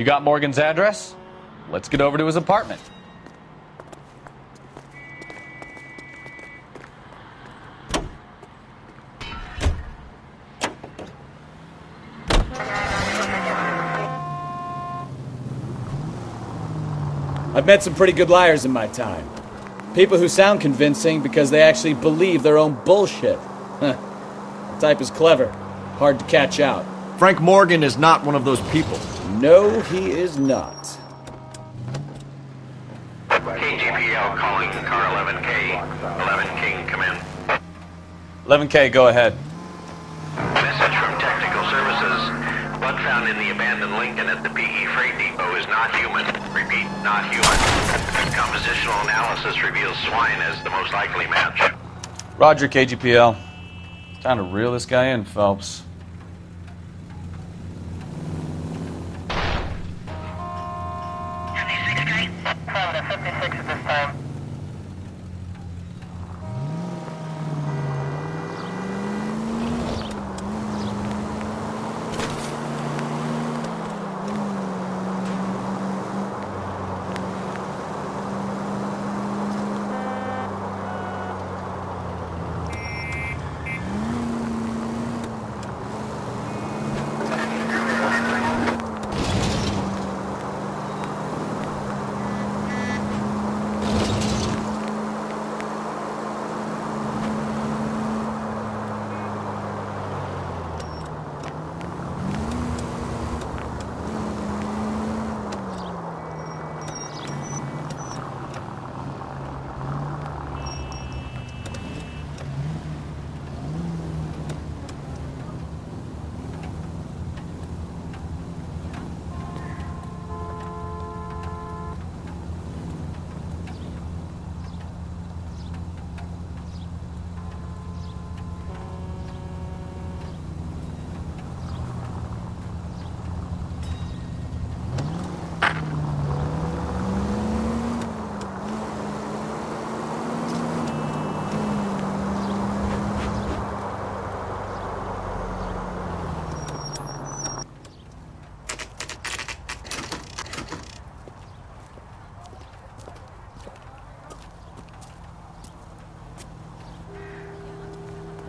got Morgan's address? Let's get over to his apartment. I've met some pretty good liars in my time. People who sound convincing because they actually believe their own bullshit. The type is clever, hard to catch out. Frank Morgan is not one of those people. No, he is not. KGPL calling car 11K. 11 King, come in. 11K, go ahead. Message from Technical Services. Blood found in the abandoned Lincoln at the PE Freight Depot is not human. Repeat, not human. Compositional analysis reveals swine as the most likely match. Roger, KGPL. It's time to reel this guy in, Phelps. From the 56 at this time.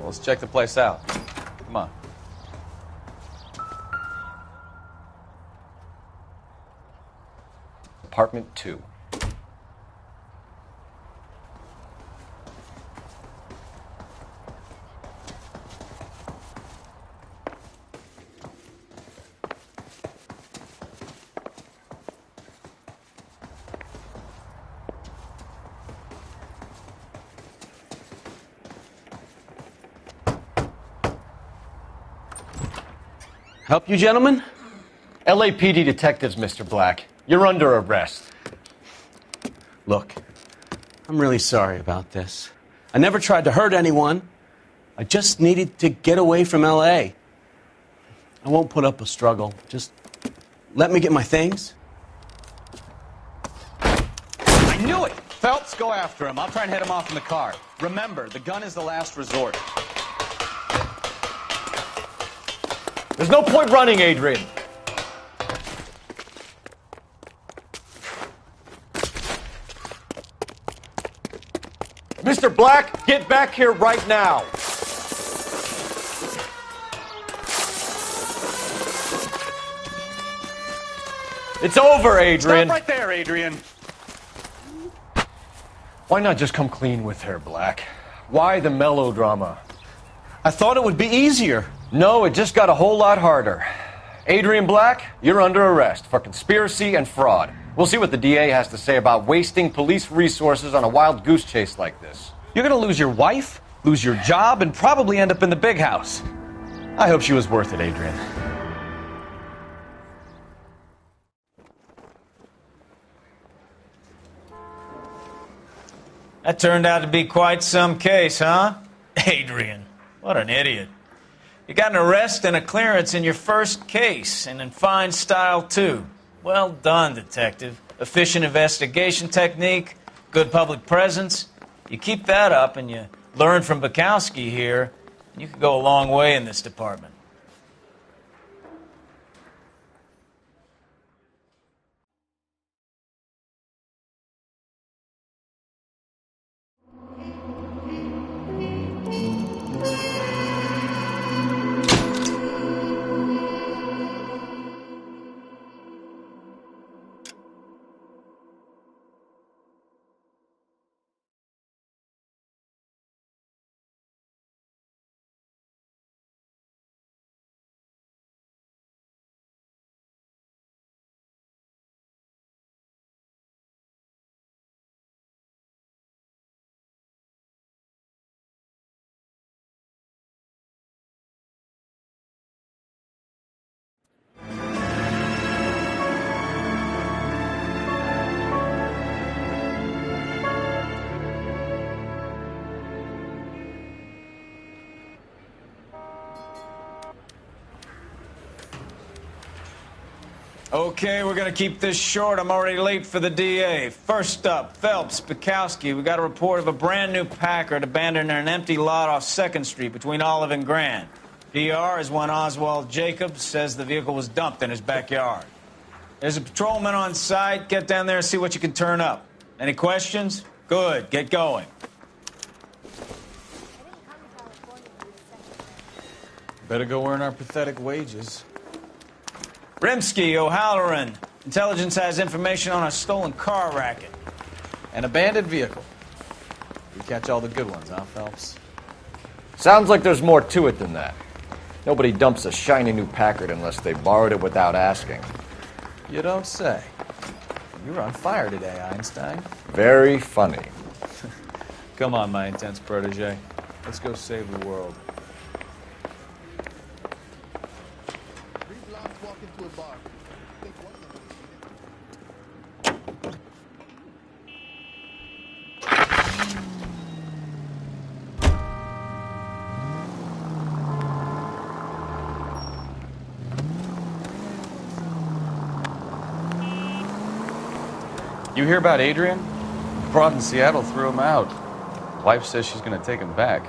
Let's check the place out. Come on. Apartment 2. Help you, gentlemen? LAPD detectives, Mr. Black. You're under arrest. Look, I'm really sorry about this. I never tried to hurt anyone. I just needed to get away from L.A. I won't put up a struggle. Just let me get my things. I knew it! Phelps, go after him. I'll try and head him off in the car. Remember, the gun is the last resort. There's no point running, Adrian. Mr. Black, get back here right now. It's over, Adrian. Stop right there, Adrian. Why not just come clean with her, Black? Why the melodrama? I thought it would be easier. No, it just got a whole lot harder. Adrian Black, you're under arrest for conspiracy and fraud. We'll see what the DA has to say about wasting police resources on a wild goose chase like this. You're gonna lose your wife, lose your job, and probably end up in the big house. I hope she was worth it, Adrian. That turned out to be quite some case, huh? Adrian, what an idiot. You got an arrest and a clearance in your first case, and in fine style, too. Well done, detective. Efficient investigation technique, good public presence. You keep that up and you learn from Bukowski here, and you could go a long way in this department. Okay, we're gonna keep this short. I'm already late for the DA. First up, Phelps, Bukowski. We got a report of a brand new Packard abandoned in an empty lot off 2nd Street between Olive and Grand. PR is one Oswald Jacobs says the vehicle was dumped in his backyard. There's a patrolman on site. Get down there and see what you can turn up. Any questions? Good, get going. Better go earn our pathetic wages. Rimsky, O'Halloran. Intelligence has information on a stolen car racket. An abandoned vehicle. We catch all the good ones, huh, Phelps? Sounds like there's more to it than that. Nobody dumps a shiny new Packard unless they borrowed it without asking. You don't say. You were on fire today, Einstein. Very funny. Come on, my intense protege. Let's go save the world. You hear about Adrian? Broad in Seattle threw him out. Wife says she's gonna take him back.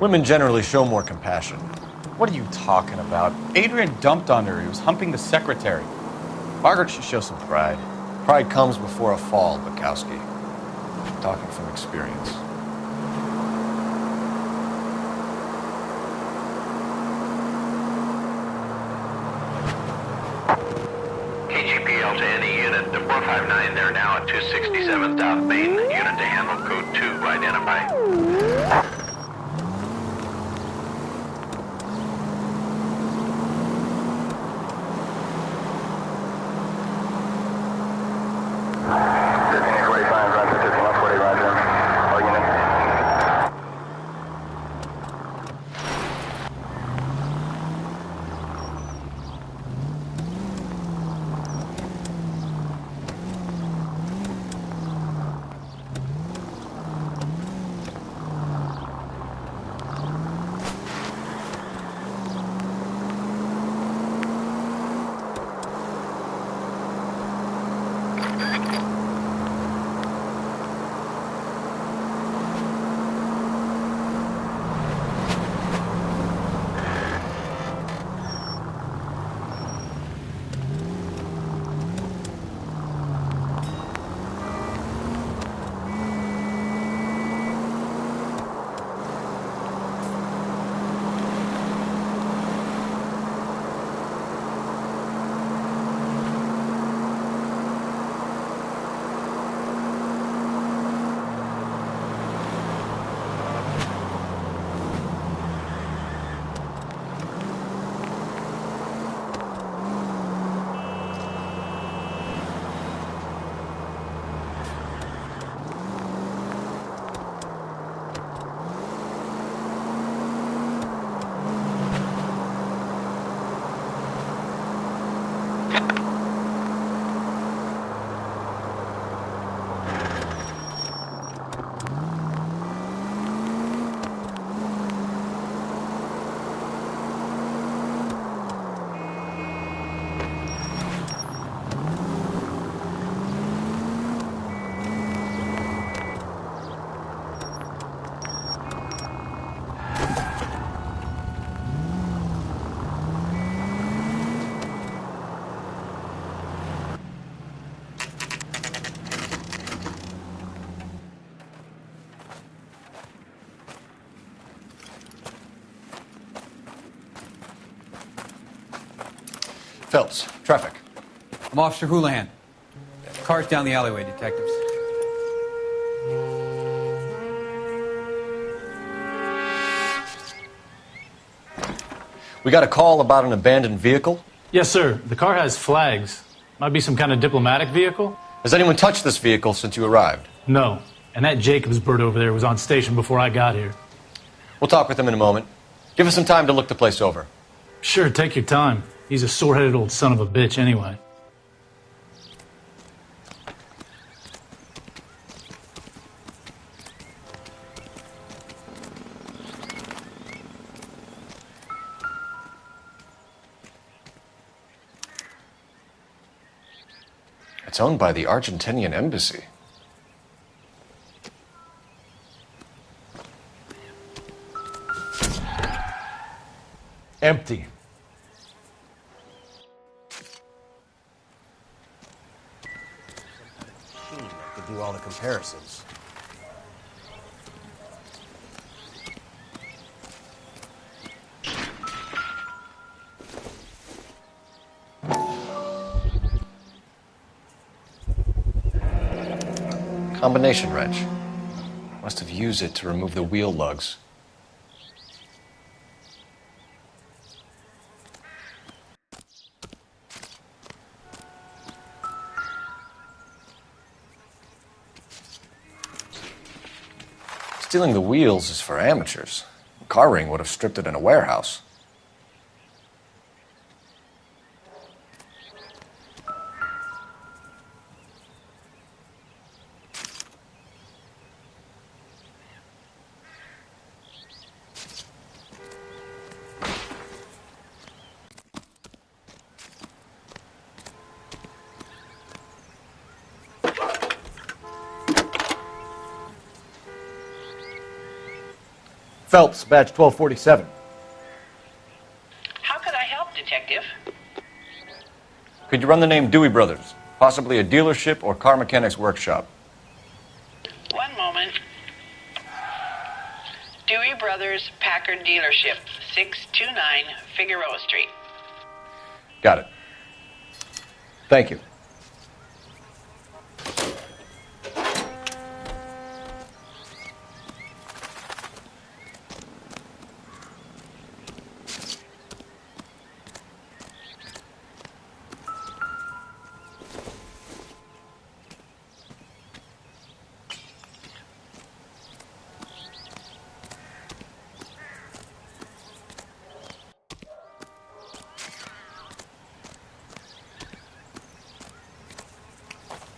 Women generally show more compassion. What are you talking about? Adrian dumped on her. He was humping the secretary. Margaret should show some pride. Pride comes before a fall, Bukowski. Talking from experience. KGPL to any unit. The 459, they're now at 267 South Main. Unit to handle code 2, identify. Phelps, traffic. I'm Officer Houlihan. Car's down the alleyway, detectives. We got a call about an abandoned vehicle. Yes, sir. The car has flags. Might be some kind of diplomatic vehicle. Has anyone touched this vehicle since you arrived? No. And that Jacobs bird over there was on station before I got here. We'll talk with him in a moment. Give us some time to look the place over. Sure, take your time. He's a sore-headed old son of a bitch anyway. It's owned by the Argentinian embassy. Empty. To do all the comparisons. Combination wrench. Must have used it to remove the wheel lugs. Stealing the wheels is for amateurs. A car ring would have stripped it in a warehouse. Phelps, badge 1247. How could I help, Detective? Could you run the name Dewey Brothers? Possibly a dealership or car mechanics workshop. One moment. Dewey Brothers Packard Dealership, 629 Figueroa Street. Got it. Thank you.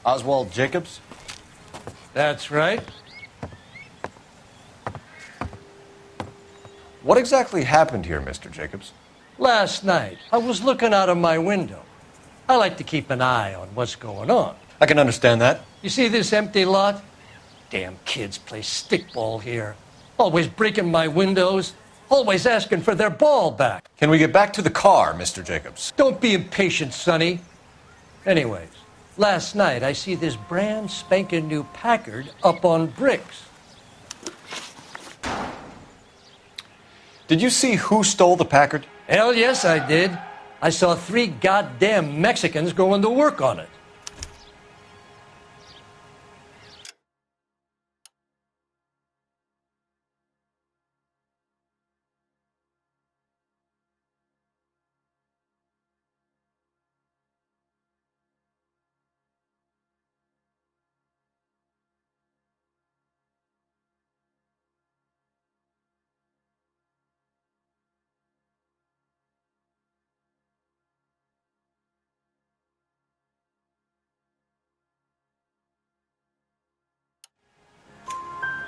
Oswald Jacobs? That's right. What exactly happened here, Mr. Jacobs? Last night, I was looking out of my window. I like to keep an eye on what's going on. I can understand that. You see this empty lot? Damn kids play stickball here. Always breaking my windows. Always asking for their ball back. Can we get back to the car, Mr. Jacobs? Don't be impatient, Sonny. Anyways, last night I see this brand spanking new Packard up on bricks. Did you see who stole the Packard? Hell yes, I did. I saw 3 goddamn Mexicans going to work on it.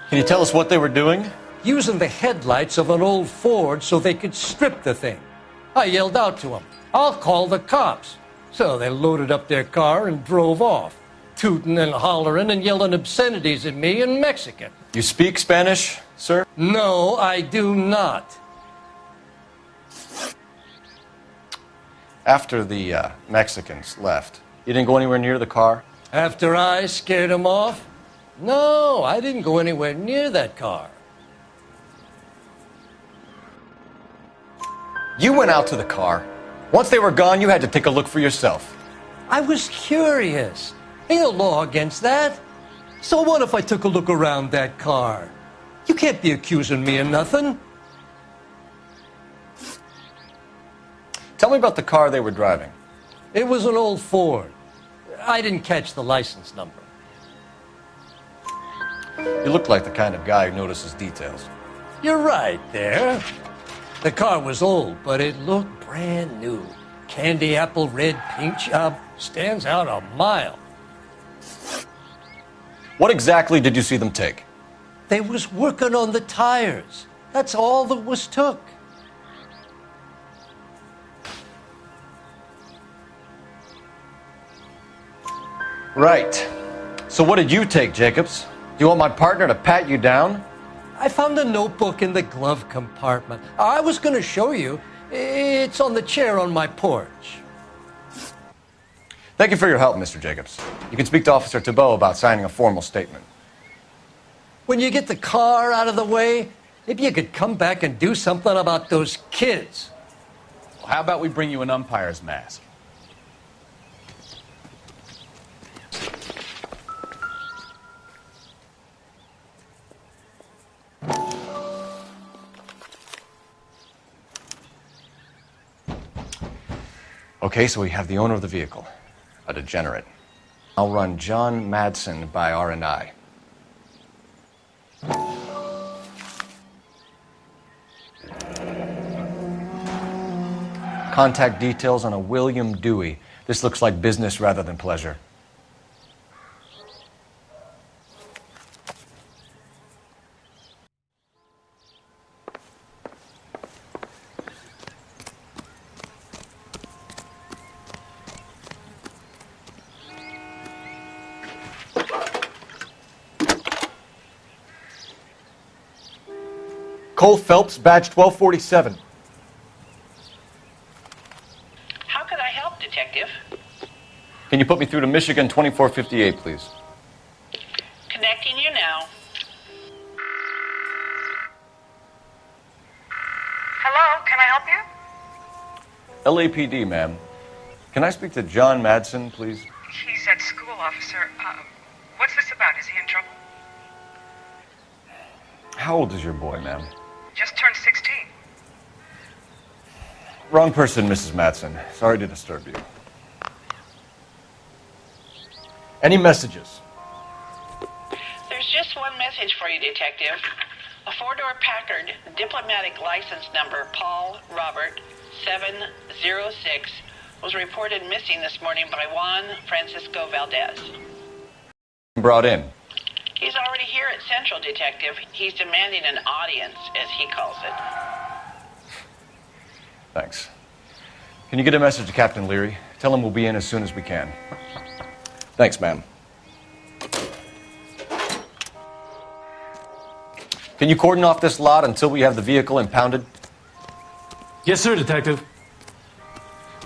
Can you tell us what they were doing? Using the headlights of an old Ford so they could strip the thing. I yelled out to them, "I'll call the cops." So they loaded up their car and drove off, tooting and hollering and yelling obscenities at me in Mexican. You speak Spanish, sir? No, I do not. After the Mexicans left, you didn't go anywhere near the car? After I scared them off? No, I didn't go anywhere near that car. You went out to the car. Once they were gone, you had to take a look for yourself. I was curious. Ain't no law against that. So what if I took a look around that car? You can't be accusing me of nothing. Tell me about the car they were driving. It was an old Ford. I didn't catch the license number. You look like the kind of guy who notices details. You're right there. The car was old, but it looked brand new. Candy apple red paint job stands out a mile. What exactly did you see them take? They was working on the tires. That's all that was took. Right. So what did you take, Jacobs? Do you want my partner to pat you down? I found a notebook in the glove compartment. I was going to show you. It's on the chair on my porch. Thank you for your help, Mr. Jacobs. You can speak to Officer Thibault about signing a formal statement. When you get the car out of the way, maybe you could come back and do something about those kids. Well, how about we bring you an umpire's mask? Okay, so we have the owner of the vehicle, a degenerate. I'll run John Madsen by R&I. Contact details on a William Dewey. This looks like business rather than pleasure. Cole Phelps, badge 1247. How could I help, Detective? Can you put me through to Michigan 2458, please? Connecting you now. Hello, can I help you? LAPD, ma'am. Can I speak to John Madsen, please? He's at school, officer. What's this about? Is he in trouble? How old is your boy, ma'am? Just turned 16. Wrong person, Mrs. Madsen. Sorry to disturb you. Any messages? There's just one message for you, Detective. A four-door Packard, diplomatic license number Paul Robert 706, was reported missing this morning by Juan Francisco Valdez. Brought in. He's already here at Central, Detective. He's demanding an audience, as he calls it. Thanks. Can you get a message to Captain Leary? Tell him we'll be in as soon as we can. Thanks, ma'am. Can you cordon off this lot until we have the vehicle impounded? Yes, sir, Detective.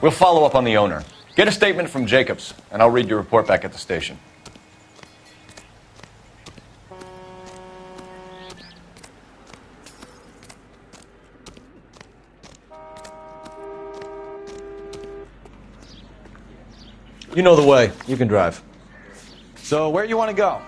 We'll follow up on the owner. Get a statement from Jacobs, and I'll read your report back at the station. You know the way. You can drive. So, where you want to go?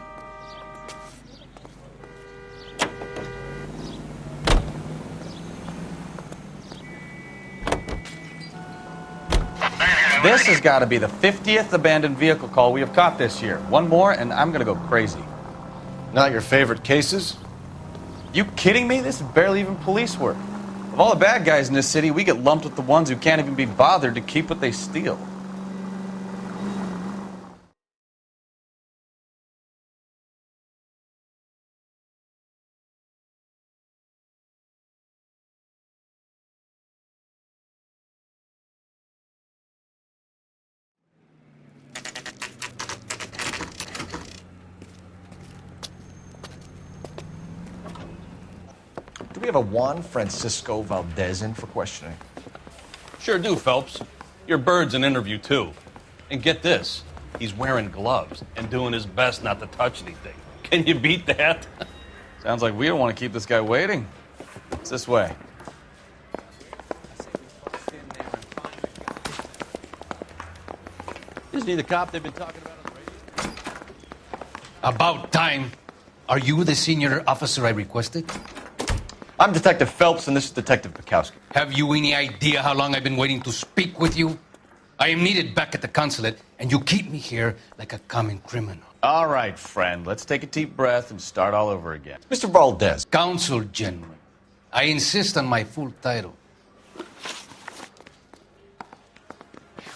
This has got to be the 50th abandoned vehicle call we have caught this year. One more, and I'm going to go crazy. Not your favorite cases? You kidding me? This is barely even police work. Of all the bad guys in this city, we get lumped with the ones who can't even be bothered to keep what they steal. Do we have a Juan Francisco Valdez in for questioning? Sure do, Phelps. Your bird's an interview, too. And get this, he's wearing gloves and doing his best not to touch anything. Can you beat that? Sounds like we don't want to keep this guy waiting. It's this way. Isn't he the cop they've been talking about on the radio? About time. Are you the senior officer I requested? I'm Detective Phelps, and this is Detective Bukowski. Have you any idea how long I've been waiting to speak with you? I am needed back at the consulate, and you keep me here like a common criminal. All right, friend. Let's take a deep breath and start all over again. Mr. Valdez. Consul General. I insist on my full title.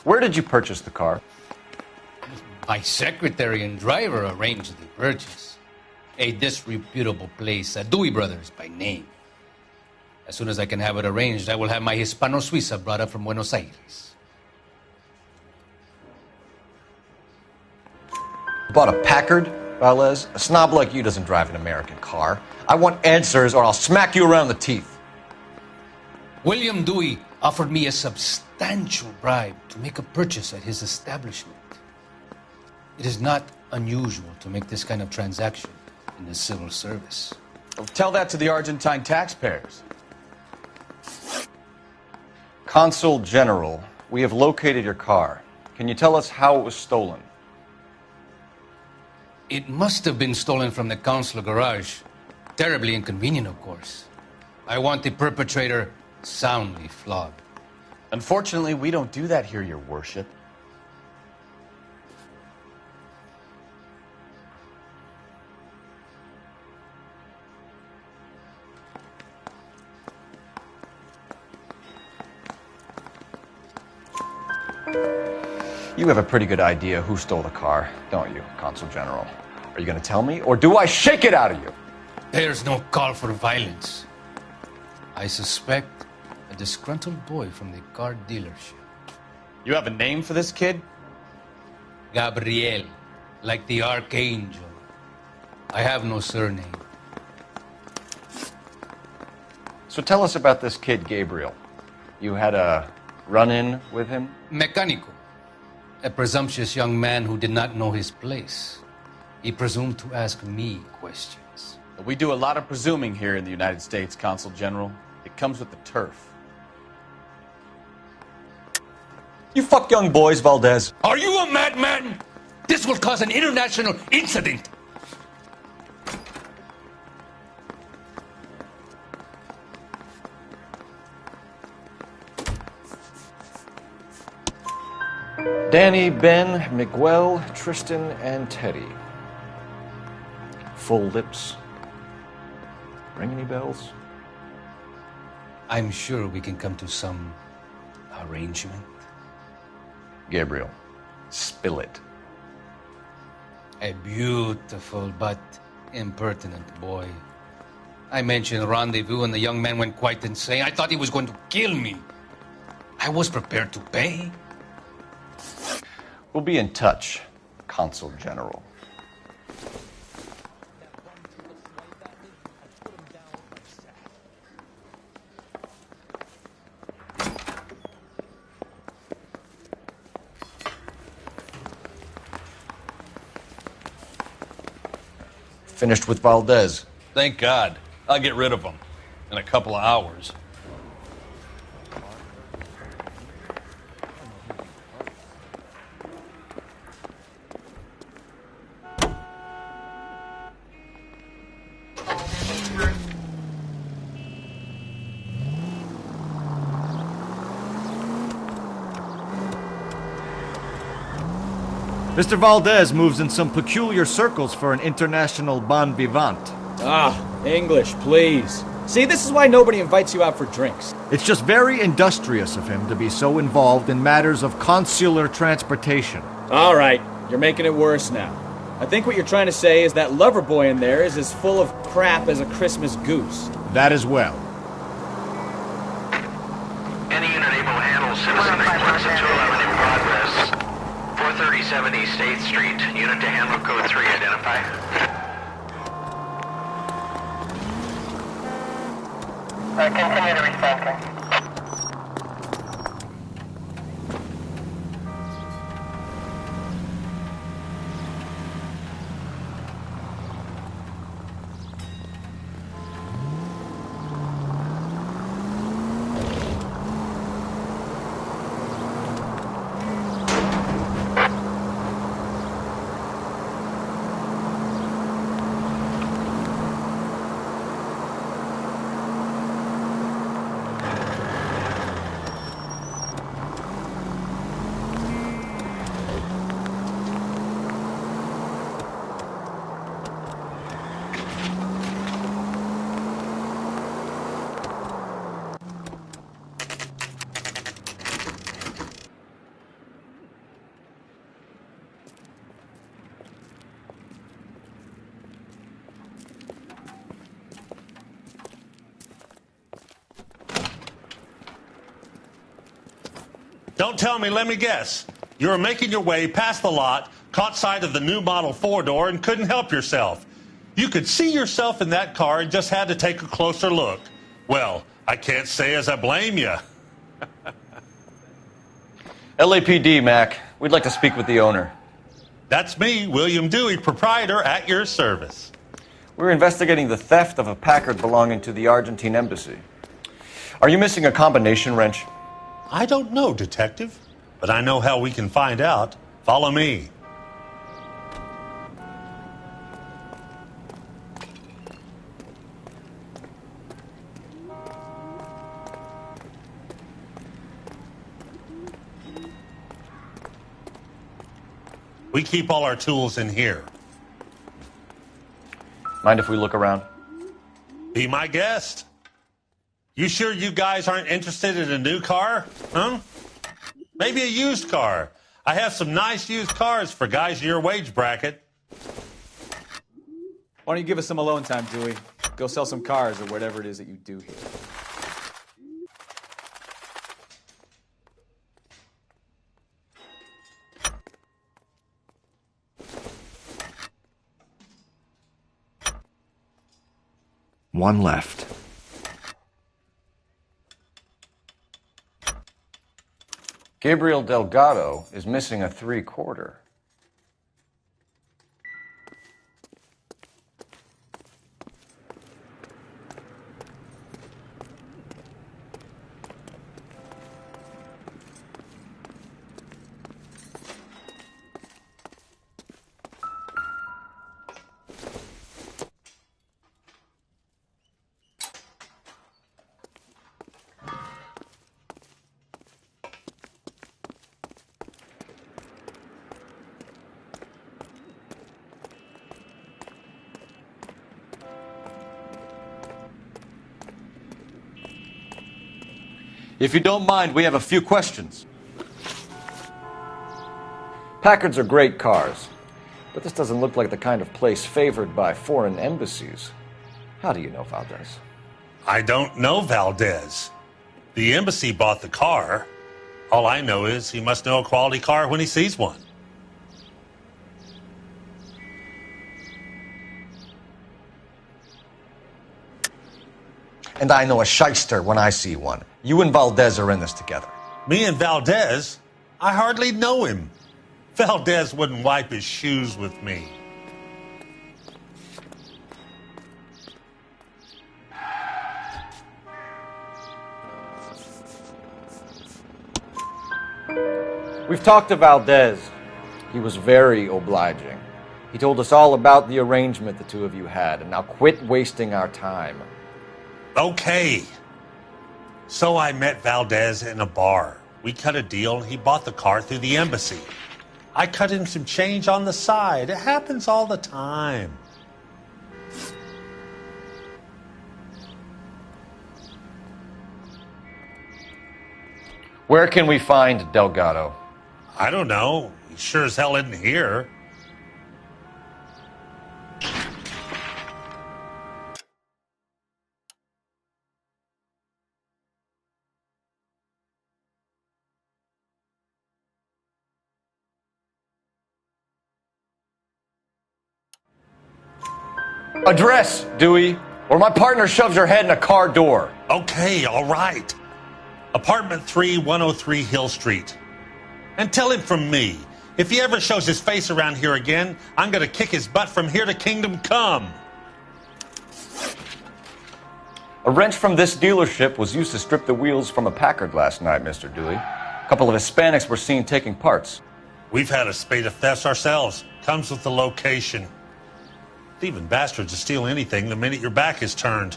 Where did you purchase the car? My secretary and driver arranged the purchase. A disreputable place, Dewey Brothers by name. As soon as I can have it arranged, I will have my Hispano Suiza brought up from Buenos Aires. bought a Packard, Valdes? A snob like you doesn't drive an American car. I want answers or I'll smack you around the teeth. William Dewey offered me a substantial bribe to make a purchase at his establishment. It is not unusual to make this kind of transaction in the civil service. Well, tell that to the Argentine taxpayers. Consul General, we have located your car. Can you tell us how it was stolen? It must have been stolen from the consular garage. Terribly inconvenient, of course. I want the perpetrator soundly flogged. Unfortunately, we don't do that here, Your Worship. You have a pretty good idea who stole the car, don't you, Consul General? Are you going to tell me, or do I shake it out of you? There's no call for violence. I suspect a disgruntled boy from the car dealership. You have a name for this kid? Gabriel, like the archangel. I have no surname. So tell us about this kid, Gabriel. You had a run-in with him? Mecánico. A presumptuous young man who did not know his place. He presumed to ask me questions. We do a lot of presuming here in the United States, Consul General. It comes with the turf. You fuck young boys, Valdes. Are you a madman? This will cause an international incident. Danny, Ben, Miguel, Tristan, and Teddy. Full lips. Ring any bells? I'm sure we can come to some arrangement. Gabriel, spill it. A beautiful but impertinent boy. I mentioned rendezvous and the young man went quite insane. I thought he was going to kill me. I was prepared to pay. We'll be in touch, Consul General. Finished with Valdes. Thank God. I'll get rid of him in a couple of hours. Mr. Valdes moves in some peculiar circles for an international bon vivant. Ah, English, please. See, this is why nobody invites you out for drinks. It's just very industrious of him to be so involved in matters of consular transportation. All right, you're making it worse now. I think what you're trying to say is that lover boy in there is as full of crap as a Christmas goose. That as well. Any unit able to handle citizen request of 211 in progress. 437 East 8th Street. Unit to handle code 3. Identify. Continue to respond. Don't tell me, let me guess. You're making your way past the lot, Caught sight of the new model four-door and couldn't help yourself. You could see yourself in that car and just had to take a closer look. Well, I can't say as I blame you. LAPD, Mac. We'd like to speak with the owner. That's me, William Dewey, proprietor, at your service. We're investigating the theft of a Packard belonging to the Argentine embassy. Are you missing a combination wrench? I don't know, Detective, but I know how we can find out. Follow me. We keep all our tools in here. Mind if we look around? Be my guest. You sure you guys aren't interested in a new car? Huh? Maybe a used car. I have some nice used cars for guys in your wage bracket. Why don't you give us some alone time, Dewey? Go sell some cars or whatever it is that you do here. One left. Gabriel Delgado is missing a 3/4. If you don't mind, we have a few questions. Packards are great cars, but this doesn't look like the kind of place favored by foreign embassies. How do you know Valdez? I don't know Valdez. The embassy bought the car. All I know is he must know a quality car when he sees one. And I know a shyster when I see one. You and Valdez are in this together. Me and Valdez? I hardly know him. Valdez wouldn't wipe his shoes with me. We've talked to Valdez. He was very obliging. He told us all about the arrangement the two of you had, and now quit wasting our time. Okay. So I met Valdez in a bar. We cut a deal and he bought the car through the embassy. I cut him some change on the side. It happens all the time. Where can we find Delgado? I don't know. He sure as hell isn't here. Address, Dewey, or my partner shoves your head in a car door. Okay, all right. Apartment 3, 103 Hill Street. And tell him from me, if he ever shows his face around here again, I'm going to kick his butt from here to Kingdom Come. A wrench from this dealership was used to strip the wheels from a Packard last night, Mr. Dewey. A couple of Hispanics were seen taking parts. We've had a spate of thefts ourselves. Comes with the location. Thieving bastards will steal anything the minute your back is turned.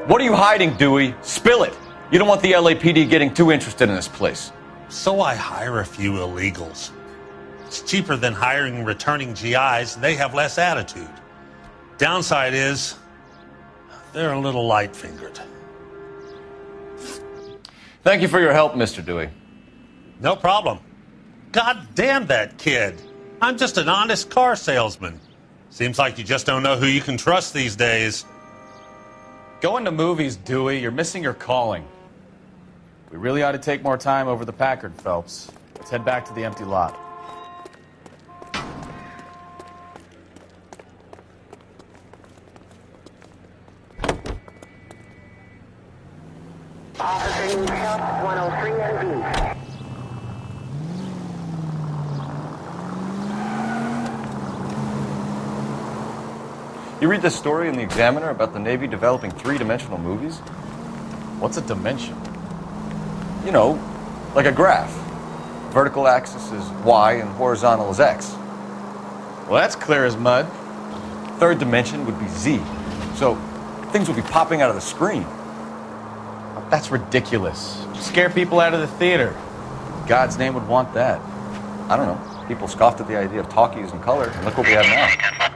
What are you hiding, Dewey? Spill it. You don't want the LAPD getting too interested in this place. So I hire a few illegals. It's cheaper than hiring returning GIs, and they have less attitude. Downside is, they're a little light-fingered. Thank you for your help, Mr. Dewey. No problem. God damn that kid. I'm just an honest car salesman. Seems like you just don't know who you can trust these days. Going to movies, Dewey. You're missing your calling. We really ought to take more time over the Packard, Phelps. Let's head back to the empty lot. Officer needs help, 103 MD. You read this story in the Examiner about the Navy developing three-dimensional movies? What's a dimension? You know, like a graph. Vertical axis is Y and horizontal is X. Well, that's clear as mud. Third dimension would be Z. So things would be popping out of the screen. That's ridiculous. Scare people out of the theater. God's name would want that. I don't know. People scoffed at the idea of talkies in color, and look what we have now.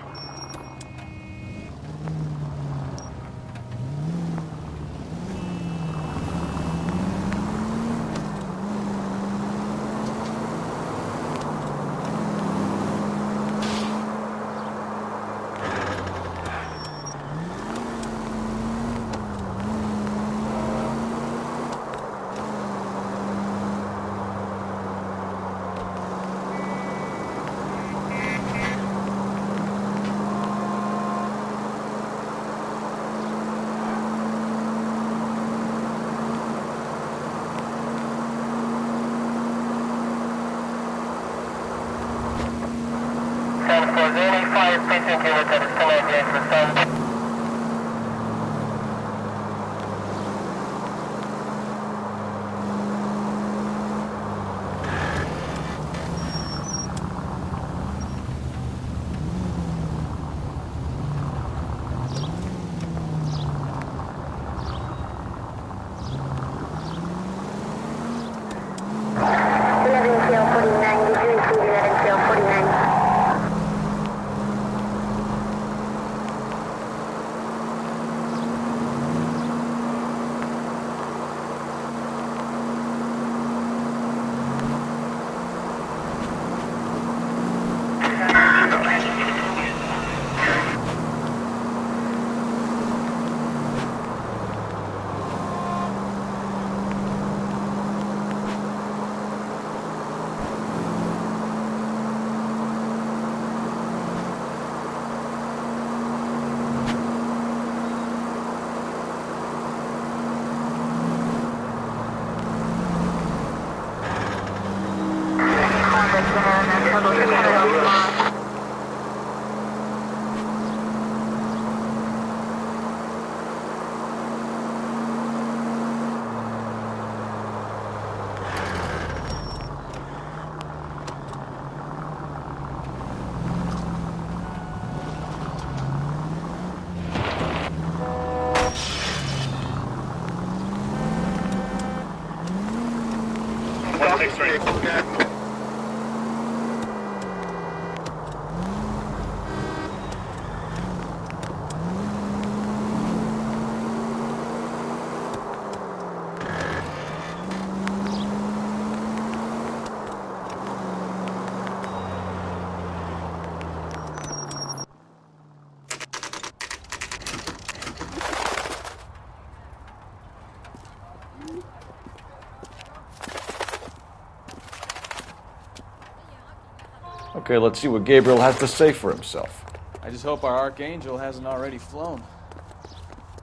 Okay, let's see what Gabriel has to say for himself. I just hope our Archangel hasn't already flown.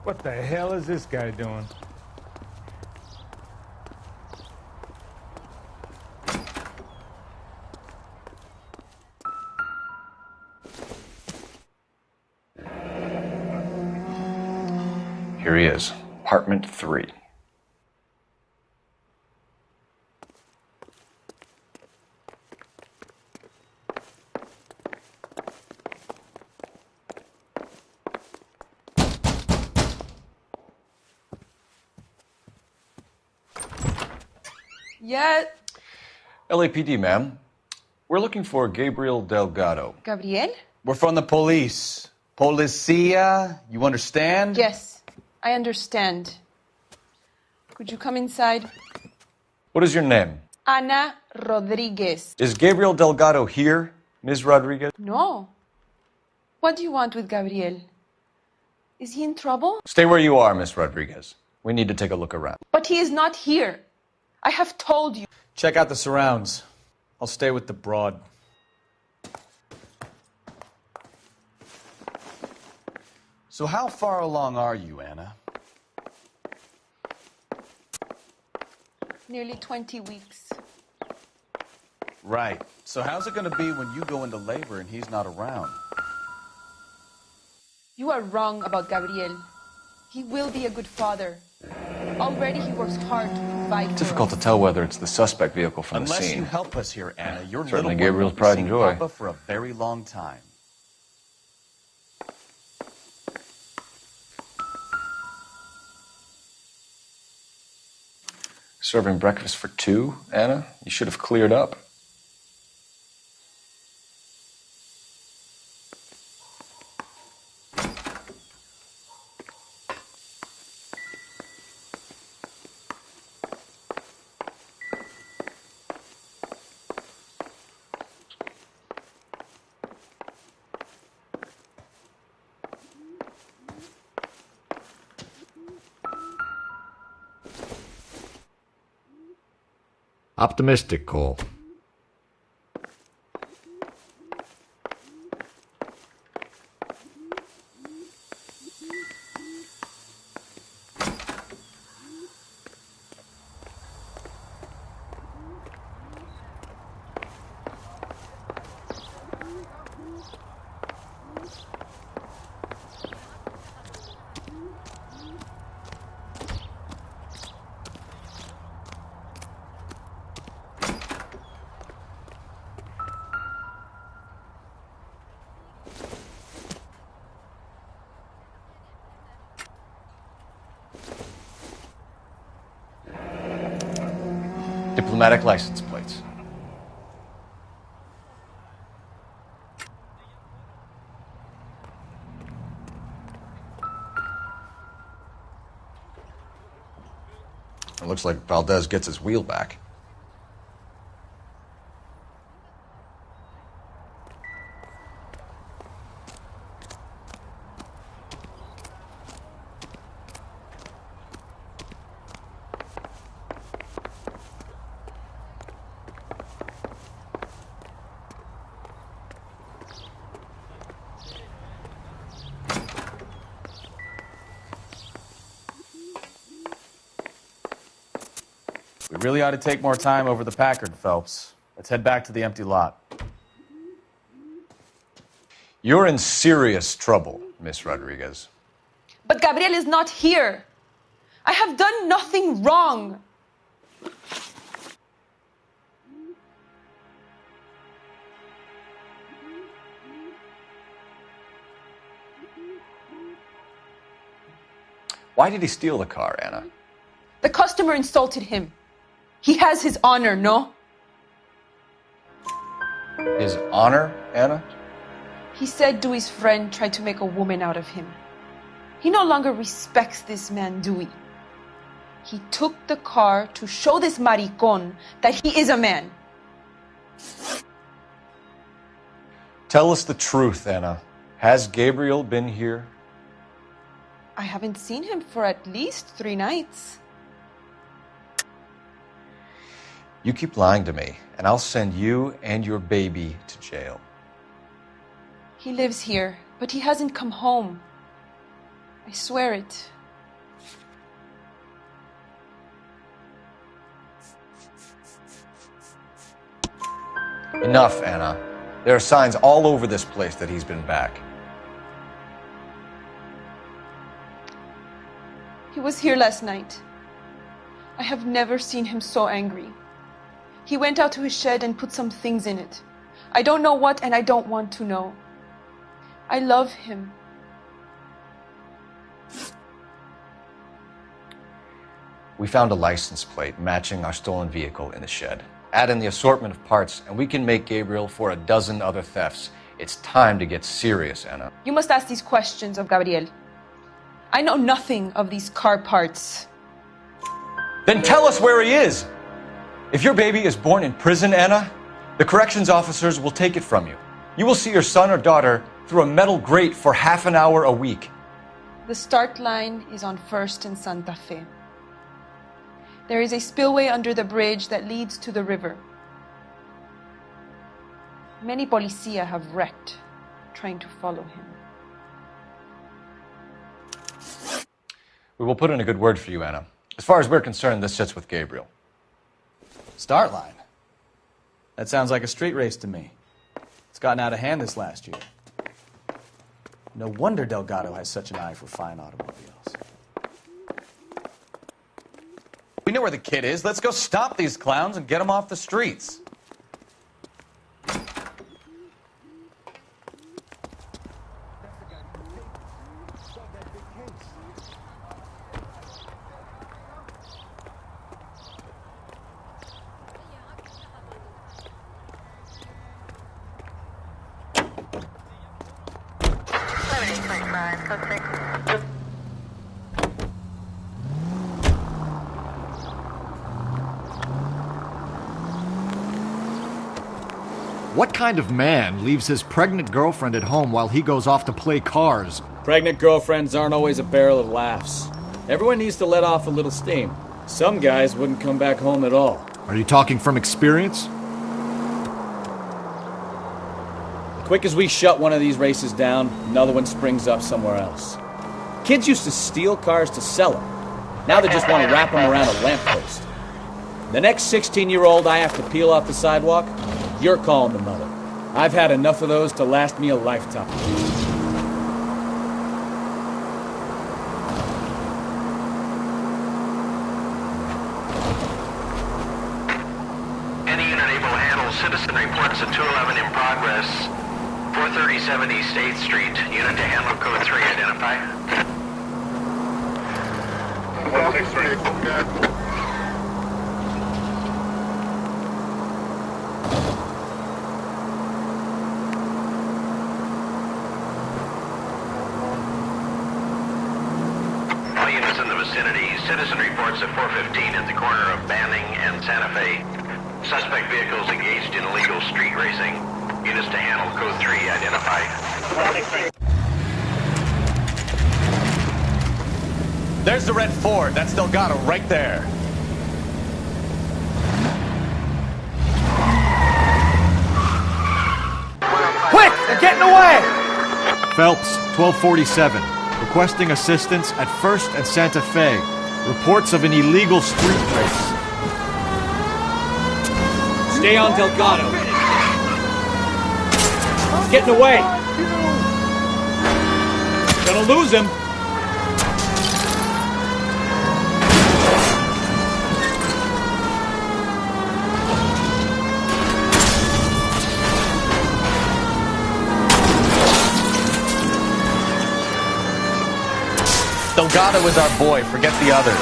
What the hell is this guy doing? Here he is, apartment 3. Yeah. LAPD, ma'am. We're looking for Gabriel Delgado. Gabriel? We're from the police. Policia, you understand? Yes, I understand. Could you come inside? What is your name? Ana Rodriguez. Is Gabriel Delgado here, Ms. Rodriguez? No. What do you want with Gabriel? Is he in trouble? Stay where you are, Ms. Rodriguez. We need to take a look around. But he is not here. I have told you. Check out the surrounds. I'll stay with the broad. So how far along are you, Anna? Nearly 20 weeks. Right. So how's it going to be when you go into labor and he's not around? You are wrong about Gabriel. He will be a good father. Already he works hard to provide for Difficult us. to tell whether it's the suspect vehicle from the Unless scene. you help us here, Anna, your Certainly little one Gabriel's won't pride see and joy. Papa for a very long time. Serving breakfast for two, Anna? You should have cleared up. Optimistic call. Diplomatic license plates. It looks like Valdez gets his wheel back. We really ought to take more time over the Packard, Phelps. Let's head back to the empty lot. You're in serious trouble, Miss Rodriguez. But Gabriel is not here. I have done nothing wrong. Why did he steal the car, Anna? The customer insulted him. He has his honor, no? His honor, Anna? He said Dewey's friend tried to make a woman out of him. He no longer respects this man, Dewey. He took the car to show this maricon that he is a man. Tell us the truth, Anna. Has Gabriel been here? I haven't seen him for at least 3 nights. You keep lying to me, and I'll send you and your baby to jail. He lives here, but he hasn't come home. I swear it. Enough, Anna. There are signs all over this place that he's been back. He was here last night. I have never seen him so angry. He went out to his shed and put some things in it. I don't know what, and I don't want to know. I love him. We found a license plate matching our stolen vehicle in the shed. Add in the assortment of parts, and we can make Gabriel for a dozen other thefts. It's time to get serious, Anna. You must ask these questions of Gabriel. I know nothing of these car parts. Then tell us where he is! If your baby is born in prison, Anna, the corrections officers will take it from you. You will see your son or daughter through a metal grate for half an hour a week. The start line is on 1st and Santa Fe. There is a spillway under the bridge that leads to the river. Many policia have wrecked trying to follow him. We will put in a good word for you, Anna. As far as we're concerned, this sits with Gabriel. Start line. That sounds like a street race to me. It's gotten out of hand this last year. No wonder Delgado has such an eye for fine automobiles. We know where the kid is. Let's go stop these clowns and get them off the streets. What kind of man leaves his pregnant girlfriend at home while he goes off to play cars? Pregnant girlfriends aren't always a barrel of laughs. Everyone needs to let off a little steam. Some guys wouldn't come back home at all. Are you talking from experience? Quick as we shut one of these races down, another one springs up somewhere else. Kids used to steal cars to sell them. Now they just want to wrap them around a lamppost. The next 16-year-old I have to peel off the sidewalk, you're calling the mother. I've had enough of those to last me a lifetime. Any unit able to handle citizen reports at 211 in progress. 437 East 8th Street. Unit to handle code 3. Identify. 163. All units in the vicinity. Citizen reports at 415 at the corner of Banning and Santa Fe. Suspect vehicles engaged in illegal street racing. Units to handle code 3. Identify. There's the red Ford. That's Delgado right there. Quick! They're getting away! Phelps, 1247. Requesting assistance at 1st and Santa Fe. Reports of an illegal street race. Stay on Delgado. He's getting away. Gonna lose him. Delgado is our boy. Forget the others.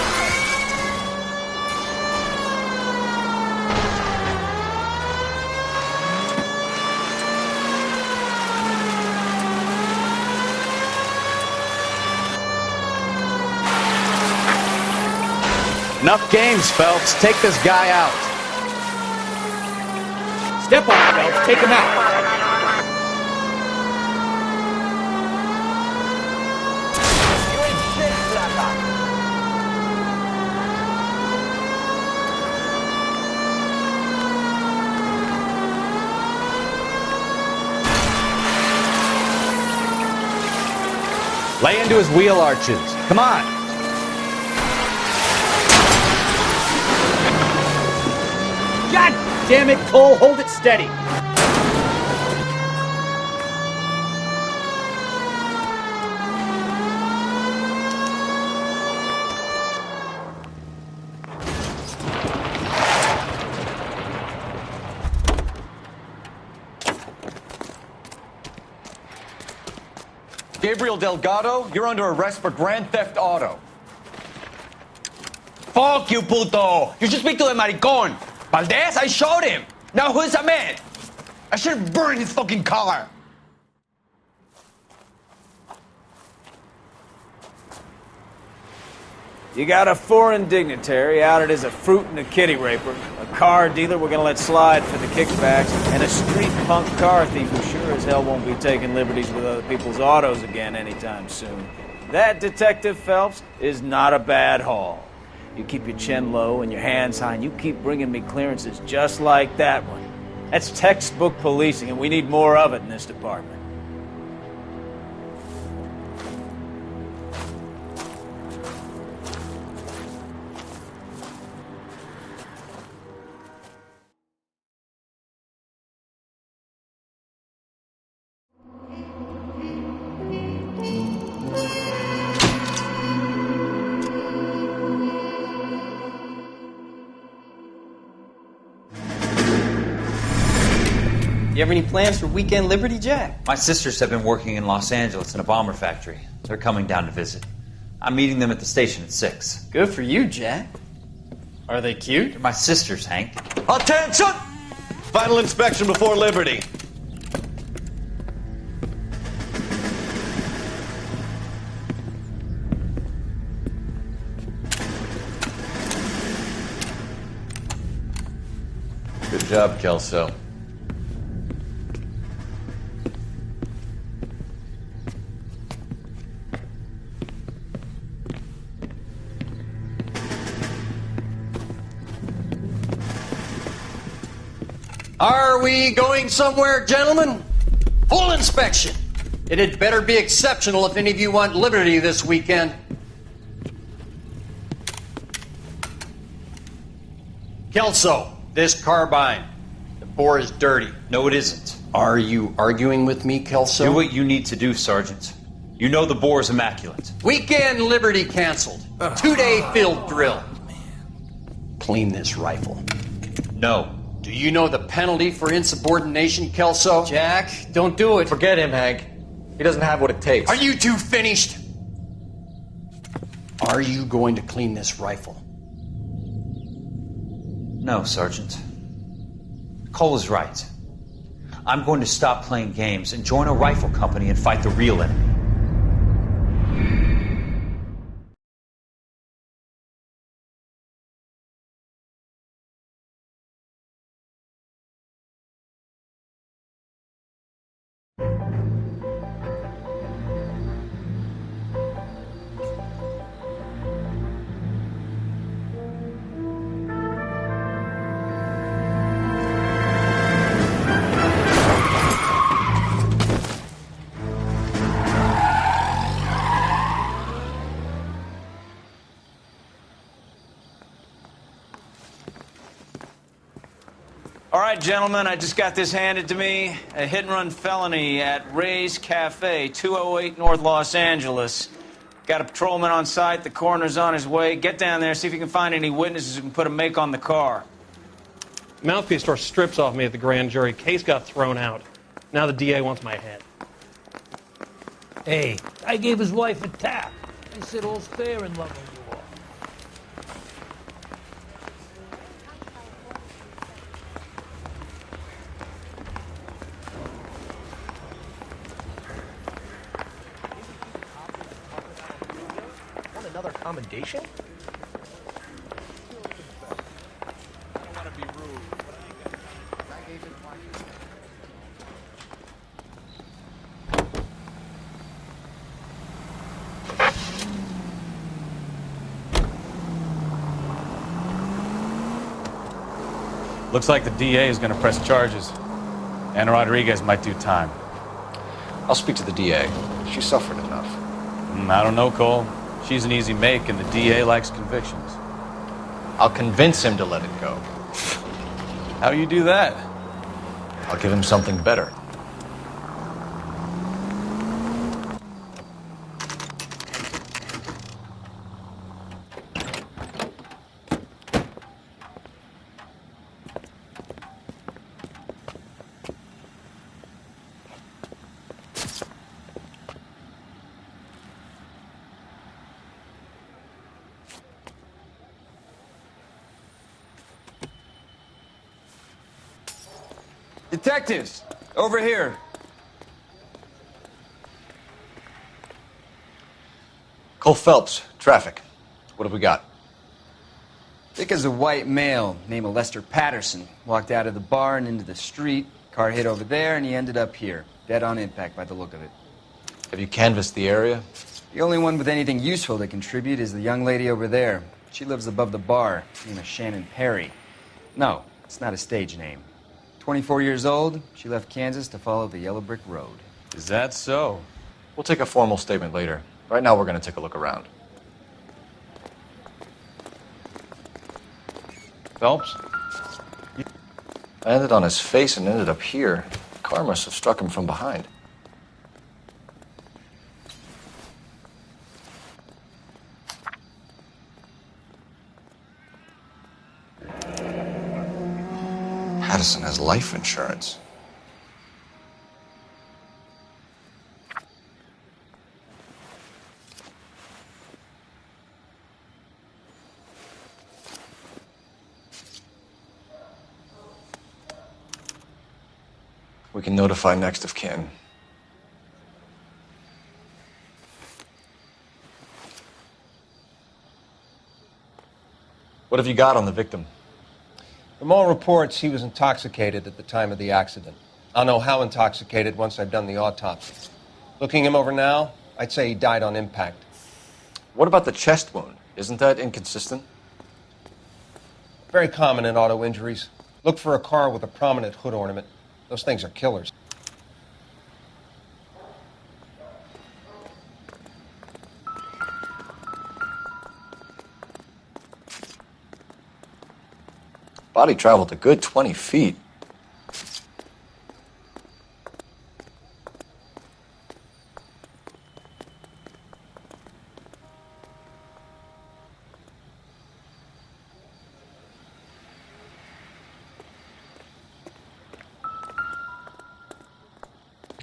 Enough games, Phelps. Take this guy out. Step on it, Phelps. Take him out. Lay into his wheel arches. Come on. God damn it, Cole. Hold it steady. Gabriel Delgado, you're under arrest for grand theft auto. Fuck you, puto! You should speak to the maricon. Valdez, I showed him. Now who's a man? I should have burned his fucking car. You got a foreign dignitary outed as a fruit and a kitty raper, a car dealer we're gonna let slide for the kickbacks, and a street punk car thief who sure as hell won't be taking liberties with other people's autos again anytime soon. That, Detective Phelps, is not a bad haul. You keep your chin low and your hands high, and you keep bringing me clearances just like that one. That's textbook policing, and we need more of it in this department. You have any plans for weekend Liberty, Jack? My sisters have been working in Los Angeles in a bomber factory. They're coming down to visit. I'm meeting them at the station at 6. Good for you, Jack. Are they cute? They're my sisters, Hank. Attention! Final inspection before Liberty. Good job, Kelso. Are we going somewhere, gentlemen? Full inspection. It had better be exceptional if any of you want liberty this weekend. Kelso, this carbine. The bore is dirty. No, it isn't. Are you arguing with me, Kelso? Do what you need to do, Sergeant. You know the bore is immaculate. Weekend liberty canceled. 2-day field drill. Clean this rifle. No. Do you know the penalty for insubordination, Kelso? Jack, don't do it. Forget him, Hank. He doesn't have what it takes. Are you two finished? Are you going to clean this rifle? No, Sergeant. Cole is right. I'm going to stop playing games and join a rifle company and fight the real enemy. All right, gentlemen, I just got this handed to me. A hit-and-run felony at Ray's Cafe, 208 North Los Angeles. Got a patrolman on site. The coroner's on his way. Get down there, see if you can find any witnesses who can put a make on the car. Mouthpiece tore strips off me at the grand jury. Case got thrown out. Now the DA wants my head. Hey, I gave his wife a tap. I said all's fair in love with you all. Want another commendation? I don't want to be rude, but I gave it my... Looks like the DA is going to press charges. Anna Rodriguez might do time. I'll speak to the DA. She suffered enough. I don't know, Cole. She's an easy make, and the DA likes convictions. I'll convince him to let it go. How do you do that? I'll give him something better. Detectives, over here. Cole Phelps, traffic. What have we got? Thick as a white male, name of Lester Patterson. Walked out of the bar and into the street. Car hit over there, and he ended up here. Dead on impact by the look of it. Have you canvassed the area? The only one with anything useful to contribute is the young lady over there. She lives above the bar. Name is Shannon Perry. No, it's not a stage name. 24 years old, she left Kansas to follow the Yellow Brick Road. Is that so? We'll take a formal statement later. Right now, we're going to take a look around. Phelps? I landed on his face and ended up here. The car must have struck him from behind. Patterson has life insurance. We can notify next of kin. What have you got on the victim? From all reports, he was intoxicated at the time of the accident. I'll know how intoxicated once I've done the autopsy. Looking him over now, I'd say he died on impact. What about the chest wound? Isn't that inconsistent? Very common in auto injuries. Look for a car with a prominent hood ornament. Those things are killers. Body traveled a good 20 feet.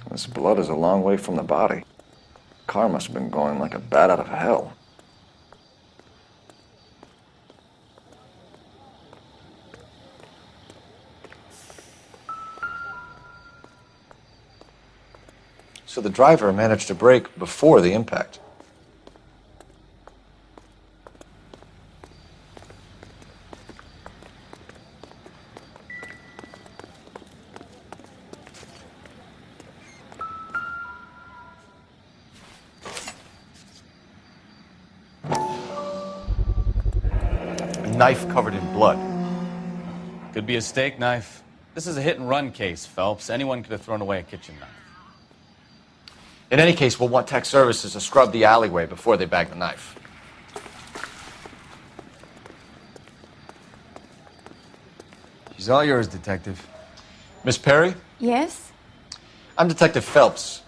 This blood is a long way from the body. The car must have been going like a bat out of hell. So the driver managed to brake before the impact. A knife covered in blood. Could be a steak knife. This is a hit-and-run case, Phelps. Anyone could have thrown away a kitchen knife. In any case, we'll want tech services to scrub the alleyway before they bag the knife. She's all yours, Detective. Miss Perry? Yes? I'm Detective Phelps.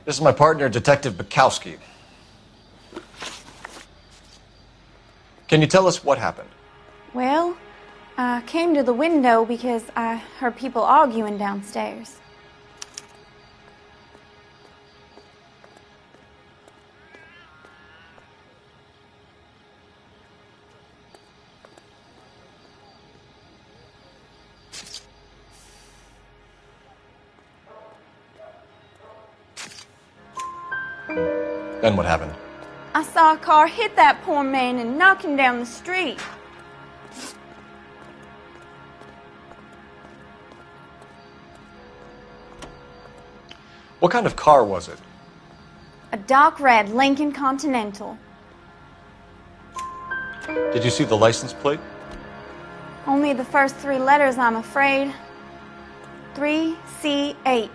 This is my partner, Detective Bukowski. Can you tell us what happened? Well, I came to the window because I heard people arguing downstairs. Then what happened? I saw a car hit that poor man and knock him down the street. What kind of car was it? A dark red Lincoln Continental. Did you see the license plate? Only the first three letters, I'm afraid. 3C8.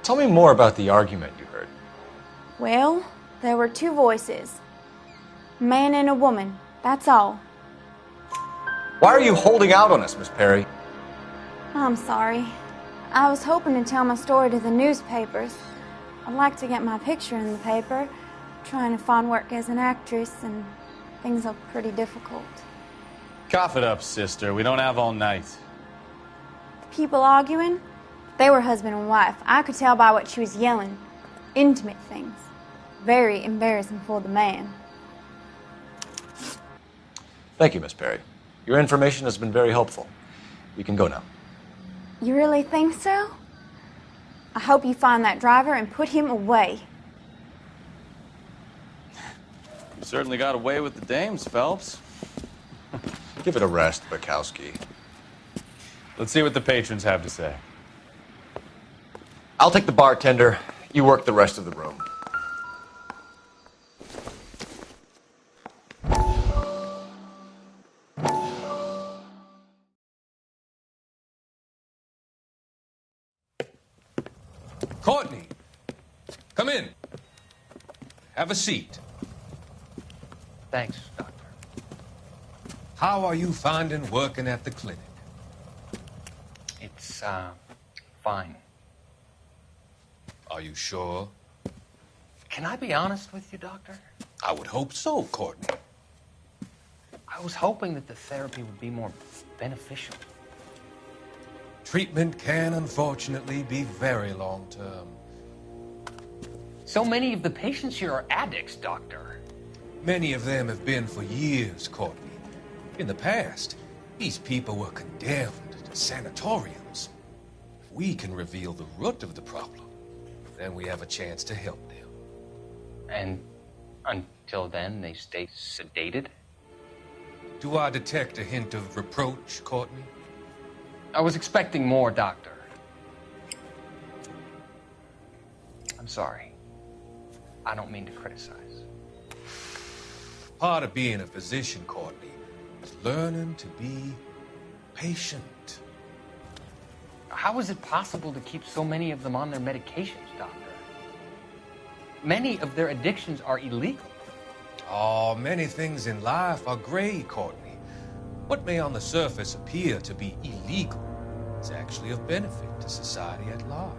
Tell me more about the argument you heard. Well, there were two voices. A man and a woman, that's all. Why are you holding out on us, Miss Perry? I'm sorry. I was hoping to tell my story to the newspapers. I'd like to get my picture in the paper. Trying to find work as an actress, and things are pretty difficult. Cough it up, sister. We don't have all night. People arguing? They were husband and wife. I could tell by what she was yelling. Intimate things. Very embarrassing for the man. Thank you, Miss Perry. Your information has been very helpful. You can go now. You really think so? I hope you find that driver and put him away. You certainly got away with the dames, Phelps. Give it a rest, Bukowski. Let's see what the patrons have to say. I'll take the bartender. You work the rest of the room. Courtney, come in. Have a seat. Thanks, Doctor. How are you finding working at the clinic? It's, fine. Are you sure? Can I be honest with you, Doctor? I would hope so, Courtney. I was hoping that the therapy would be more beneficial. Treatment can, unfortunately, be very long-term. So many of the patients here are addicts, Doctor. Many of them have been for years, Courtney. In the past, these people were condemned to sanatoriums. If we can reveal the root of the problem, then we have a chance to help them. And until then, they stay sedated? Do I detect a hint of reproach, Courtney? I was expecting more, Doctor. I'm sorry. I don't mean to criticize. Part of being a physician, Courtney, is learning to be patient. How is it possible to keep so many of them on their medications, Doctor? Many of their addictions are illegal. Oh, many things in life are gray, Courtney. What may on the surface appear to be illegal is actually of benefit to society at large.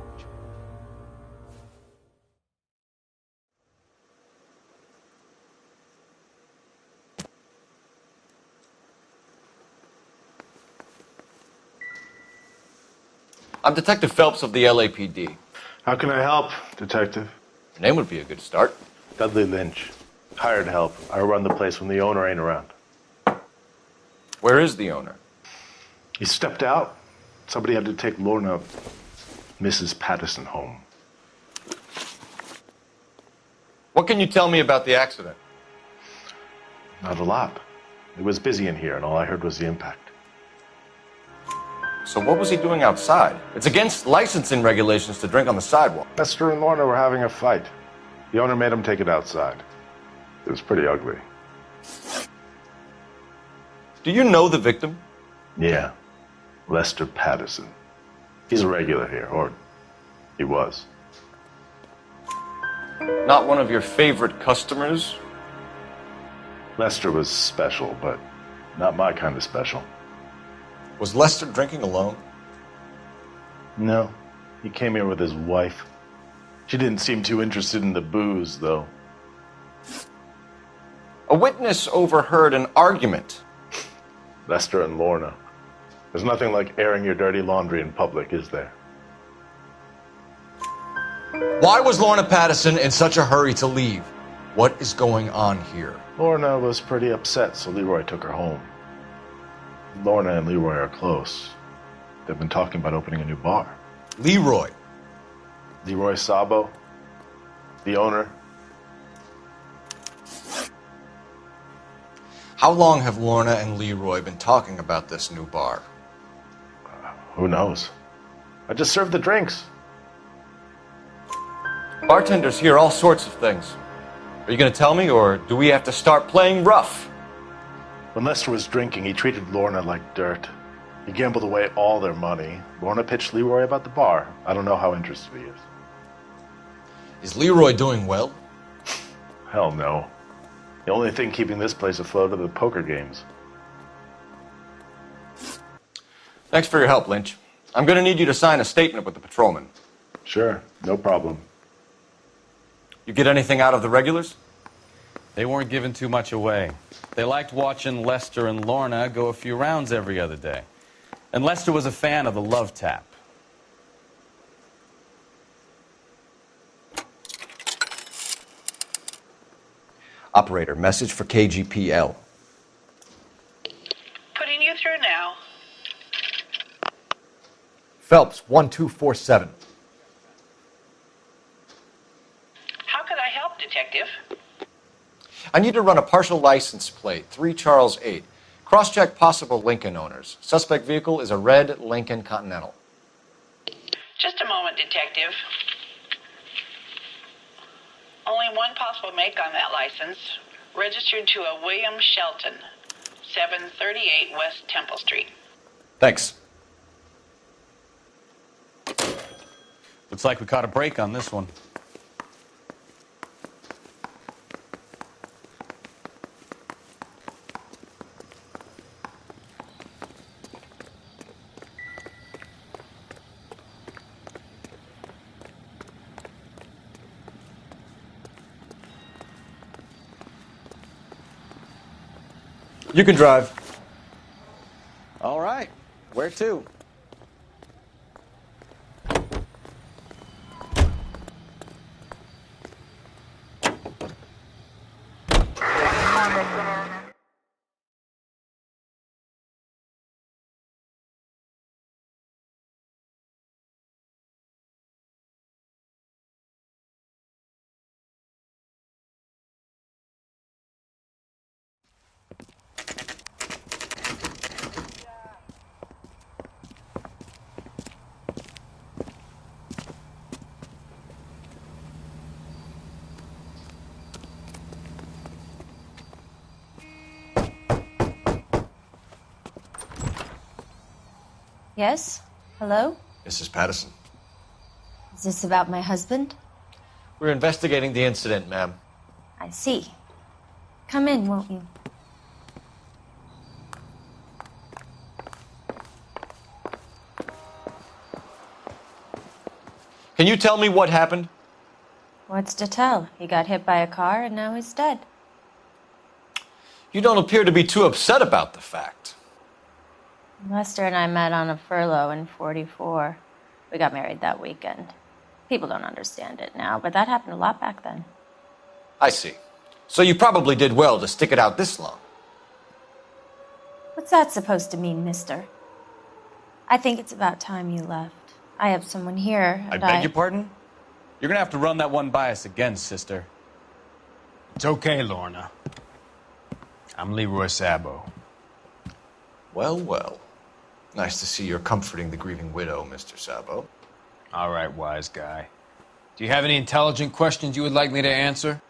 I'm Detective Phelps of the LAPD. How can I help, Detective? Your name would be a good start. Dudley Lynch. Hired help. I run the place when the owner ain't around. Where is the owner? He stepped out. Somebody had to take Lorna, Mrs. Patterson, home. What can you tell me about the accident? Not a lot. It was busy in here, and all I heard was the impact. So what was he doing outside? It's against licensing regulations to drink on the sidewalk. Lester and Lorna were having a fight. The owner made him take it outside. It was pretty ugly. Do you know the victim? Yeah. Lester Patterson. He's a regular here, or he was. Not one of your favorite customers? Lester was special, but not my kind of special. Was Lester drinking alone? No. He came here with his wife. She didn't seem too interested in the booze, though. A witness overheard an argument. Lester and Lorna. There's nothing like airing your dirty laundry in public, is there? Why was Lorna Patterson in such a hurry to leave? What is going on here? Lorna was pretty upset, so Leroy took her home. Lorna and Leroy are close. They've been talking about opening a new bar. Leroy? Leroy Sabo, the owner. How long have Lorna and Leroy been talking about this new bar? Who knows? I just served the drinks. Bartenders hear all sorts of things. Are you going to tell me, or do we have to start playing rough? When Lester was drinking, he treated Lorna like dirt. He gambled away all their money. Lorna pitched Leroy about the bar. I don't know how interested he is. Is Leroy doing well? Hell no. The only thing keeping this place afloat are the poker games. Thanks for your help, Lynch. I'm going to need you to sign a statement with the patrolman. Sure, no problem. You get anything out of the regulars? They weren't giving too much away. They liked watching Lester and Lorna go a few rounds every other day. And Lester was a fan of the love tap. Operator, message for KGPL. Putting you through now. Phelps, 1247. How could I help, Detective? I need to run a partial license plate, 3 Charles 8. Cross-check possible Lincoln owners. Suspect vehicle is a red Lincoln Continental. Just a moment, Detective. Only one possible make on that license. Registered to a William Shelton, 738 West Temple Street. Thanks. Looks like we caught a break on this one. You can drive. All right. Where to? Yes? Hello? Mrs. Patterson. Is this about my husband? We're investigating the incident, ma'am. I see. Come in, won't you? Can you tell me what happened? What's to tell? He got hit by a car and now he's dead. You don't appear to be too upset about the fact. Lester and I met on a furlough in '44. We got married that weekend. People don't understand it now, but that happened a lot back then. I see. So you probably did well to stick it out this long. What's that supposed to mean, mister? I think it's about time you left. I have someone here, I and beg your pardon? You're gonna have to run that one by us again, sister. It's okay, Lorna. I'm Leroy Sabo. Well, well. Nice to see you're comforting the grieving widow, Mr. Sabo. All right, wise guy. Do you have any intelligent questions you would like me to answer?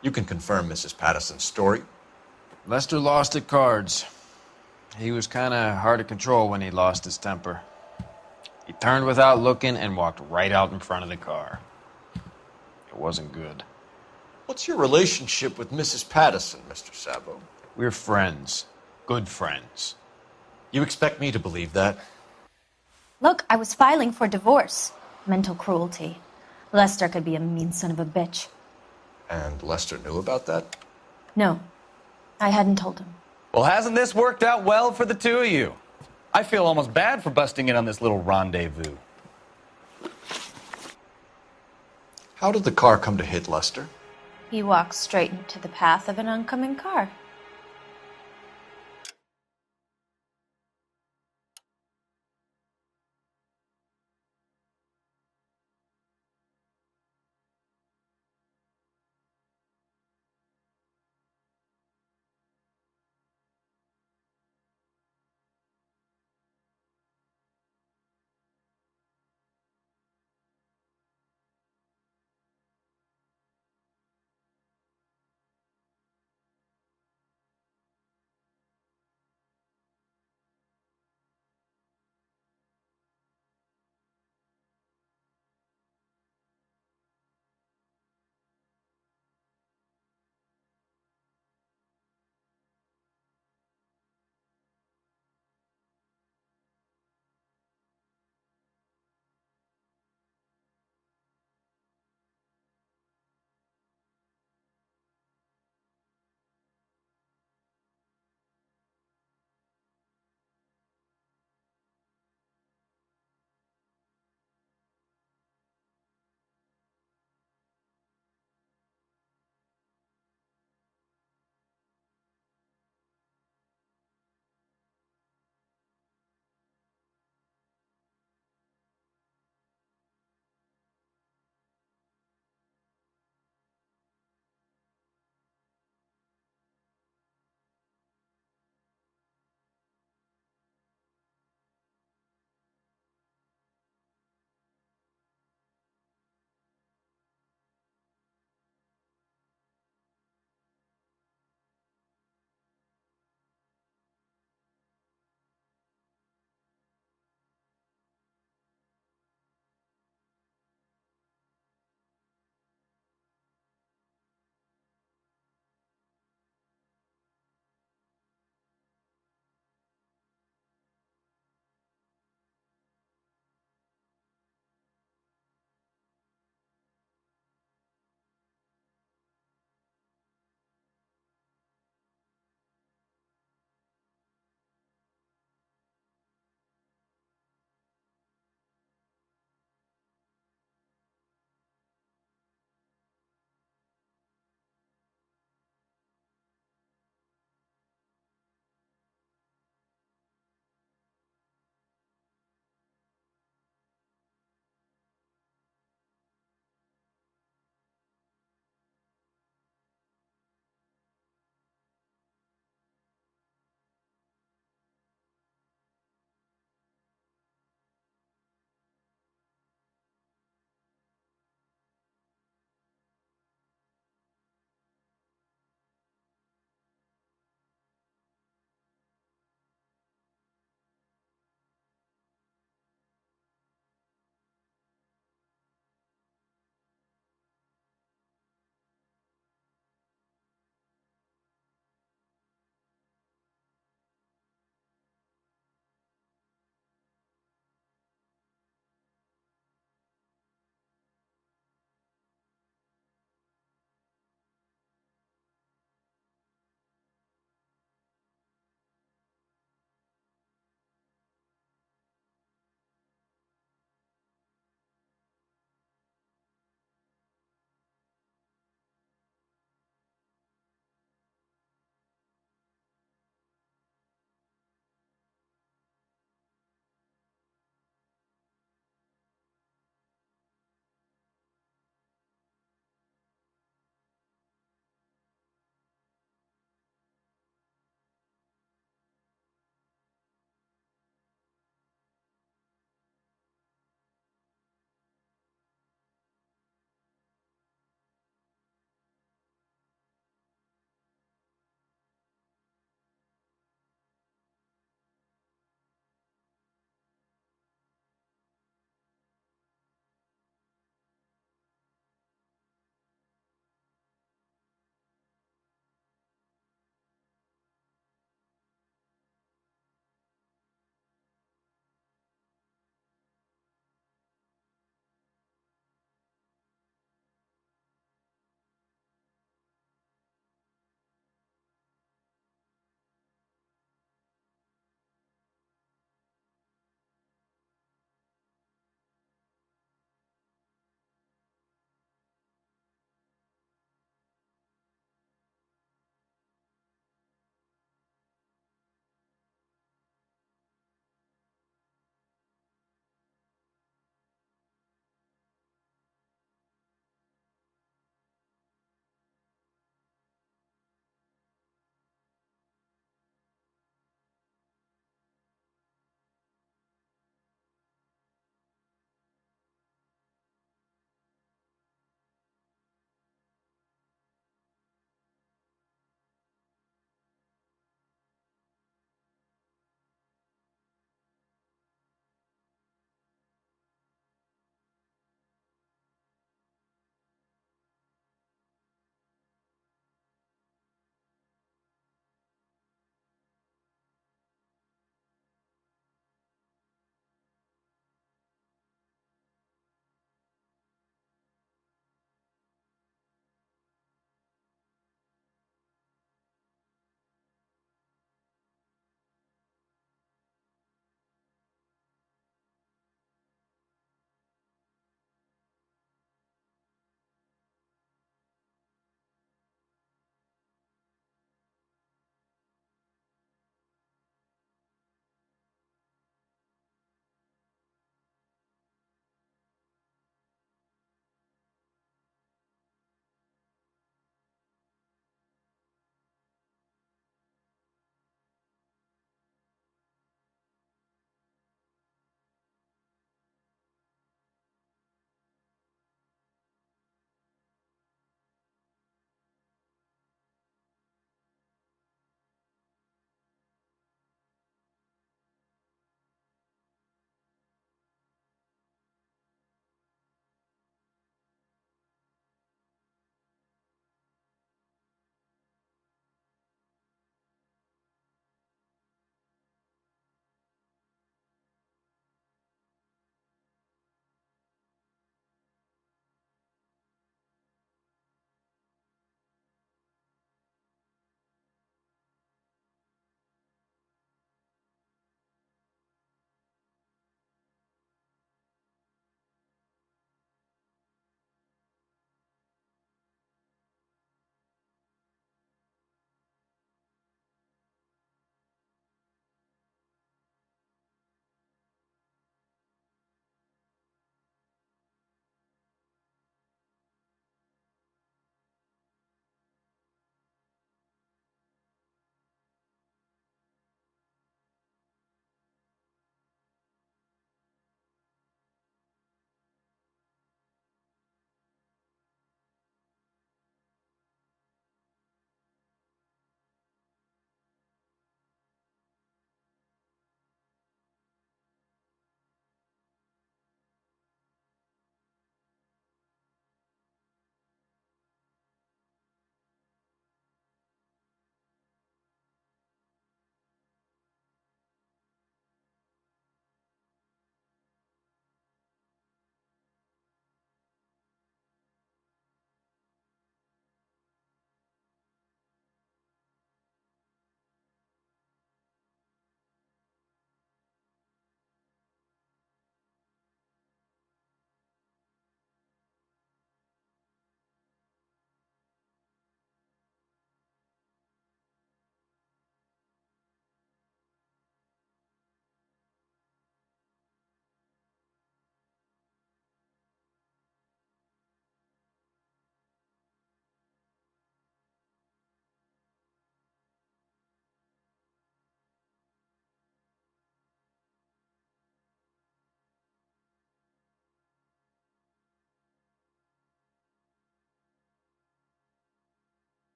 You can confirm Mrs. Patterson's story. Lester lost at cards. He was kind of hard to control when he lost his temper. He turned without looking and walked right out in front of the car. It wasn't good. What's your relationship with Mrs. Patterson, Mr. Sabo? We're friends. Good friends. You expect me to believe that? Look, I was filing for divorce. Mental cruelty. Lester could be a mean son of a bitch. And Lester knew about that? No, I hadn't told him. Well, hasn't this worked out well for the two of you? I feel almost bad for busting in on this little rendezvous. How did the car come to hit Lester? He walked straight into the path of an oncoming car.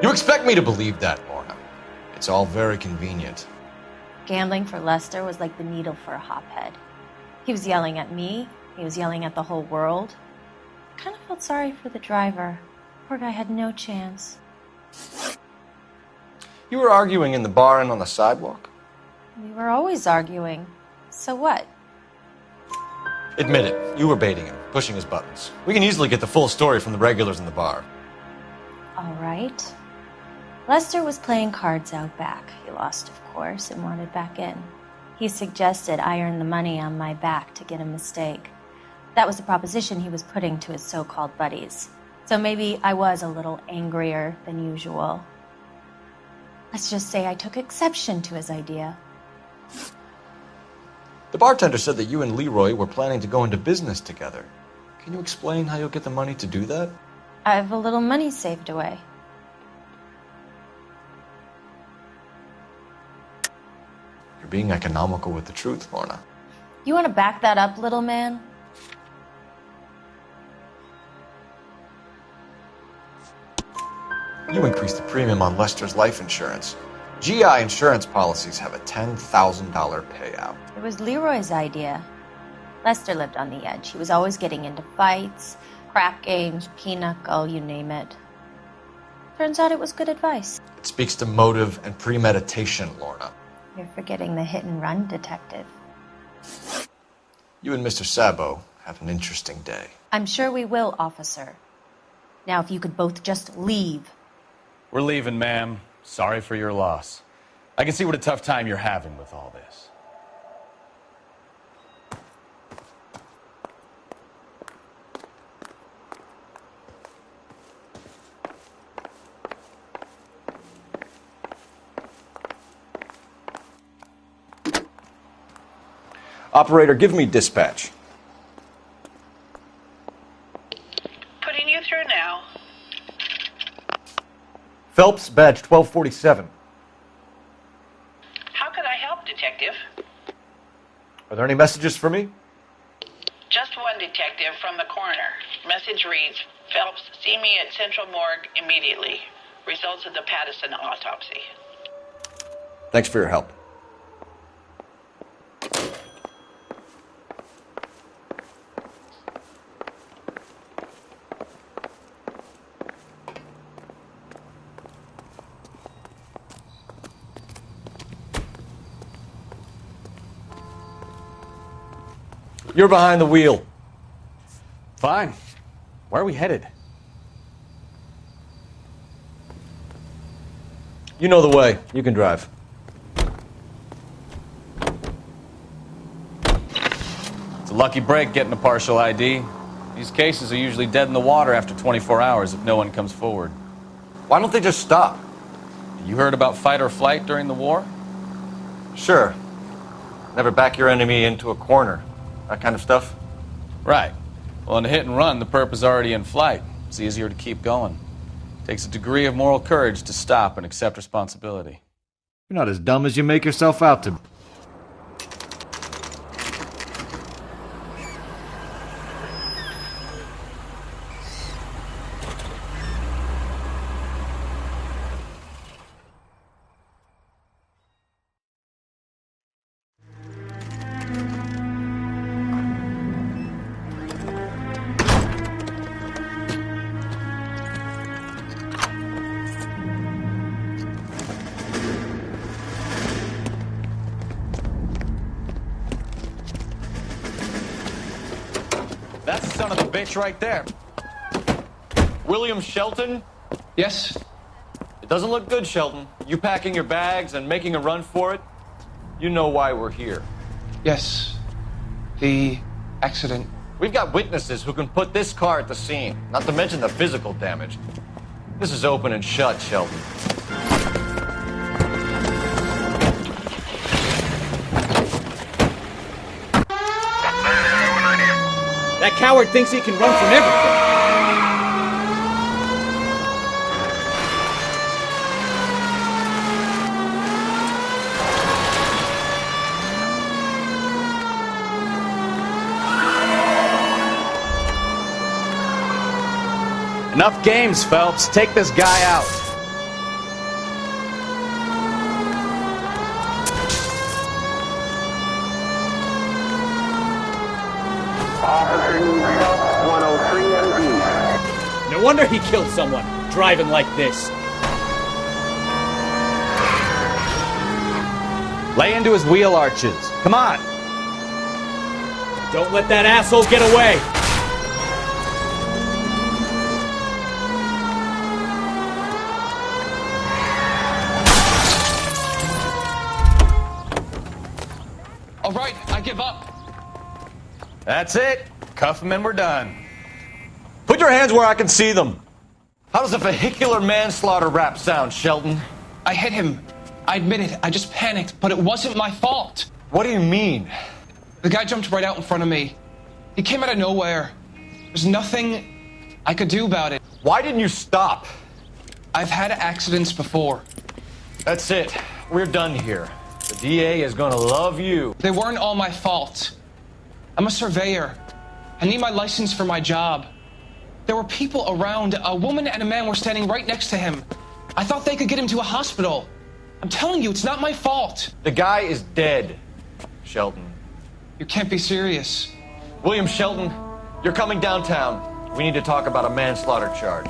You expect me to believe that, Lorna? It's all very convenient. Gambling for Lester was like the needle for a hophead. He was yelling at me. He was yelling at the whole world. I kind of felt sorry for the driver. Poor guy had no chance. You were arguing in the bar and on the sidewalk? We were always arguing. So what? Admit it, you were baiting him, pushing his buttons. We can easily get the full story from the regulars in the bar. All right. Lester was playing cards out back. He lost, of course, and wanted back in. He suggested I earn the money on my back to get a mistake. That was the proposition he was putting to his so-called buddies. So maybe I was a little angrier than usual. Let's just say I took exception to his idea. The bartender said that you and Leroy were planning to go into business together. Can you explain how you'll get the money to do that? I have a little money saved away. You're being economical with the truth, Lorna. You want to back that up, little man? You increased the premium on Lester's life insurance. GI insurance policies have a $10,000 payout. It was Leroy's idea. Lester lived on the edge. He was always getting into fights, crap games, pinochle, you name it. Turns out it was good advice. It speaks to motive and premeditation, Lorna. You're forgetting the hit-and-run detective. You and Mr. Sabo have an interesting day. I'm sure we will, officer. Now, if you could both just leave. We're leaving, ma'am. Sorry for your loss. I can see what a tough time you're having with all this. Operator, give me dispatch. Putting you through now. Phelps, badge 1247. How could I help, Detective? Are there any messages for me? Just one detective from the coroner. Message reads, Phelps, see me at Central Morgue immediately. Results of the Patterson autopsy. Thanks for your help. You're behind the wheel. Fine. Where are we headed? You know the way. You can drive. It's a lucky break getting a partial ID. These cases are usually dead in the water after 24 hours if no one comes forward. Why don't they just stop? You heard about fight or flight during the war? Sure. Never back your enemy into a corner. That kind of stuff? Right. Well, in a hit and run, the perp is already in flight. It's easier to keep going. It takes a degree of moral courage to stop and accept responsibility. You're not as dumb as you make yourself out to be. That's the son of a bitch right there. William Shelton? Yes? It doesn't look good, Shelton. You packing your bags and making a run for it? You know why we're here. Yes. The accident. We've got witnesses who can put this car at the scene, not to mention the physical damage. This is open and shut, Shelton. That coward thinks he can run from everything. Enough games, Phelps. Take this guy out. No wonder he killed someone, driving like this. Lay into his wheel arches. Come on. Don't let that asshole get away. All right, I give up. That's it. Cuff him and we're done. Put your hands where I can see them. How does a vehicular manslaughter rap sound, Shelton? I hit him. I admit it. I just panicked, but it wasn't my fault. What do you mean? The guy jumped right out in front of me. He came out of nowhere. There's nothing I could do about it. Why didn't you stop? I've had accidents before. That's it. We're done here. The DA is gonna love you. They weren't all my fault. I'm a surveyor. I need my license for my job. There were people around. A woman and a man were standing right next to him. I thought they could get him to a hospital. I'm telling you, it's not my fault. The guy is dead, Shelton. You can't be serious. William Shelton, you're coming downtown. We need to talk about a manslaughter charge.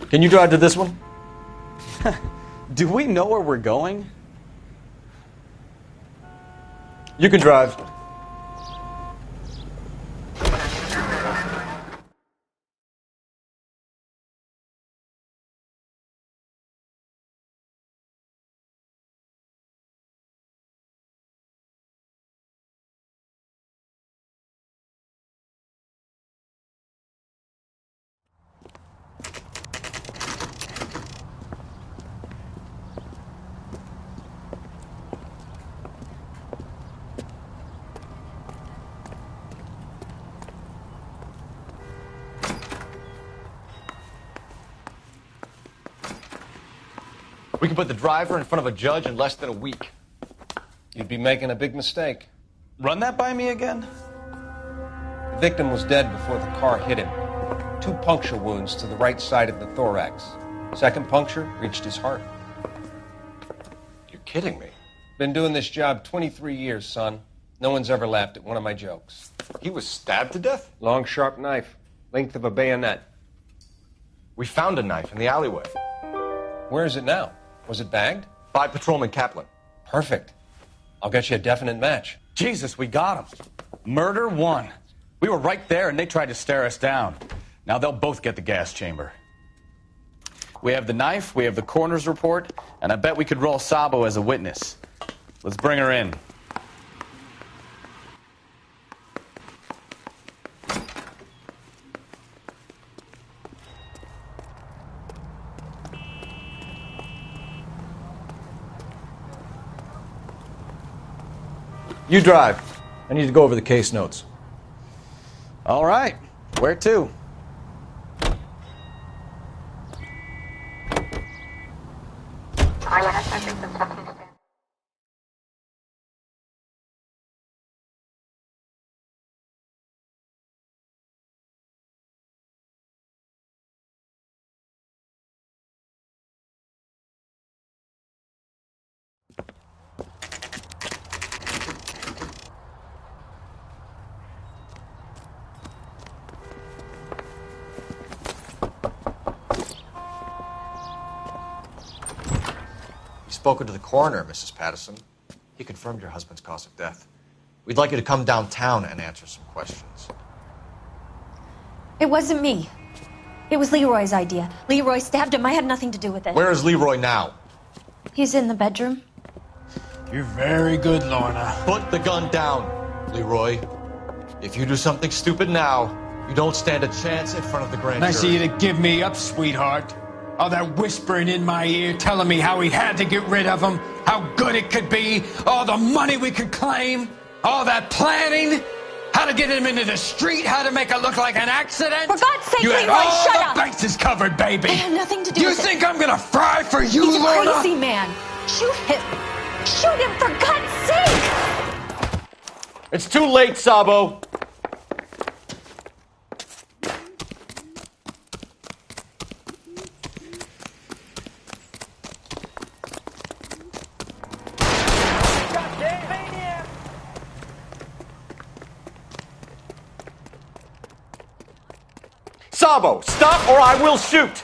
Can you drive to this one? Do we know where we're going? You can drive. We can put the driver in front of a judge in less than a week. You'd be making a big mistake. Run that by me again? The victim was dead before the car hit him. 2 puncture wounds to the right side of the thorax. Second puncture reached his heart. You're kidding me. Been doing this job 23 years, son. No one's ever laughed at one of my jokes. He was stabbed to death? Long, sharp knife. Length of a bayonet. We found a knife in the alleyway. Where is it now? Was it bagged? By Patrolman Kaplan. Perfect. I'll get you a definite match. Jesus, we got him. Murder 1. We were right there and they tried to stare us down. Now they'll both get the gas chamber. We have the knife, we have the coroner's report, and I bet we could roll Sabo as a witness. Let's bring her in. You drive. I need to go over the case notes. All right. Where to? Spoken to the coroner, Mrs. Patterson. He confirmed your husband's cause of death. We'd like you to come downtown and answer some questions. It wasn't me. It was Leroy's idea. Leroy stabbed him. I had nothing to do with it. Where is Leroy now? He's in the bedroom. You're very good, Lorna. Put the gun down, Leroy. If you do something stupid now, you don't stand a chance in front of the grand Nice of jury. you to give me up, sweetheart. All that whispering in my ear, telling me how he had to get rid of him, how good it could be, all the money we could claim, all that planning, how to get him into the street, how to make it look like an accident. For God's sake, you had Leroy, all shut the up! bases covered, baby. I had nothing to do you with it. think I'm gonna fry for you, He's Lorna? a crazy man. Shoot him. Shoot him, for God's sake! It's too late, Sabo. Sabo, stop or I will shoot!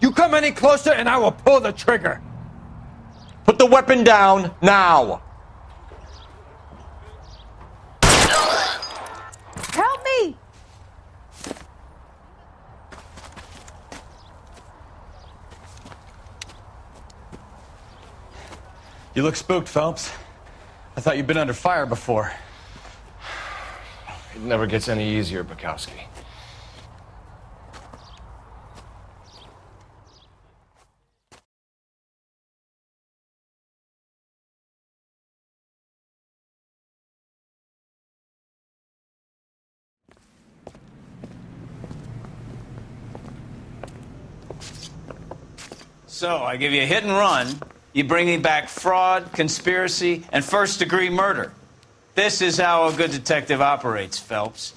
You come any closer and I will pull the trigger. Put the weapon down now. Help me! You look spooked, Phelps. I thought you'd been under fire before. It never gets any easier, Bukowski. So, I give you a hit and run. You bring me back fraud, conspiracy, and first-degree murder. This is how a good detective operates, Phelps.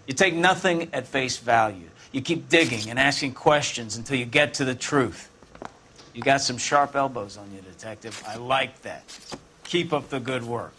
You take nothing at face value. You keep digging and asking questions until you get to the truth. You got some sharp elbows on you, detective. I like that. Keep up the good work.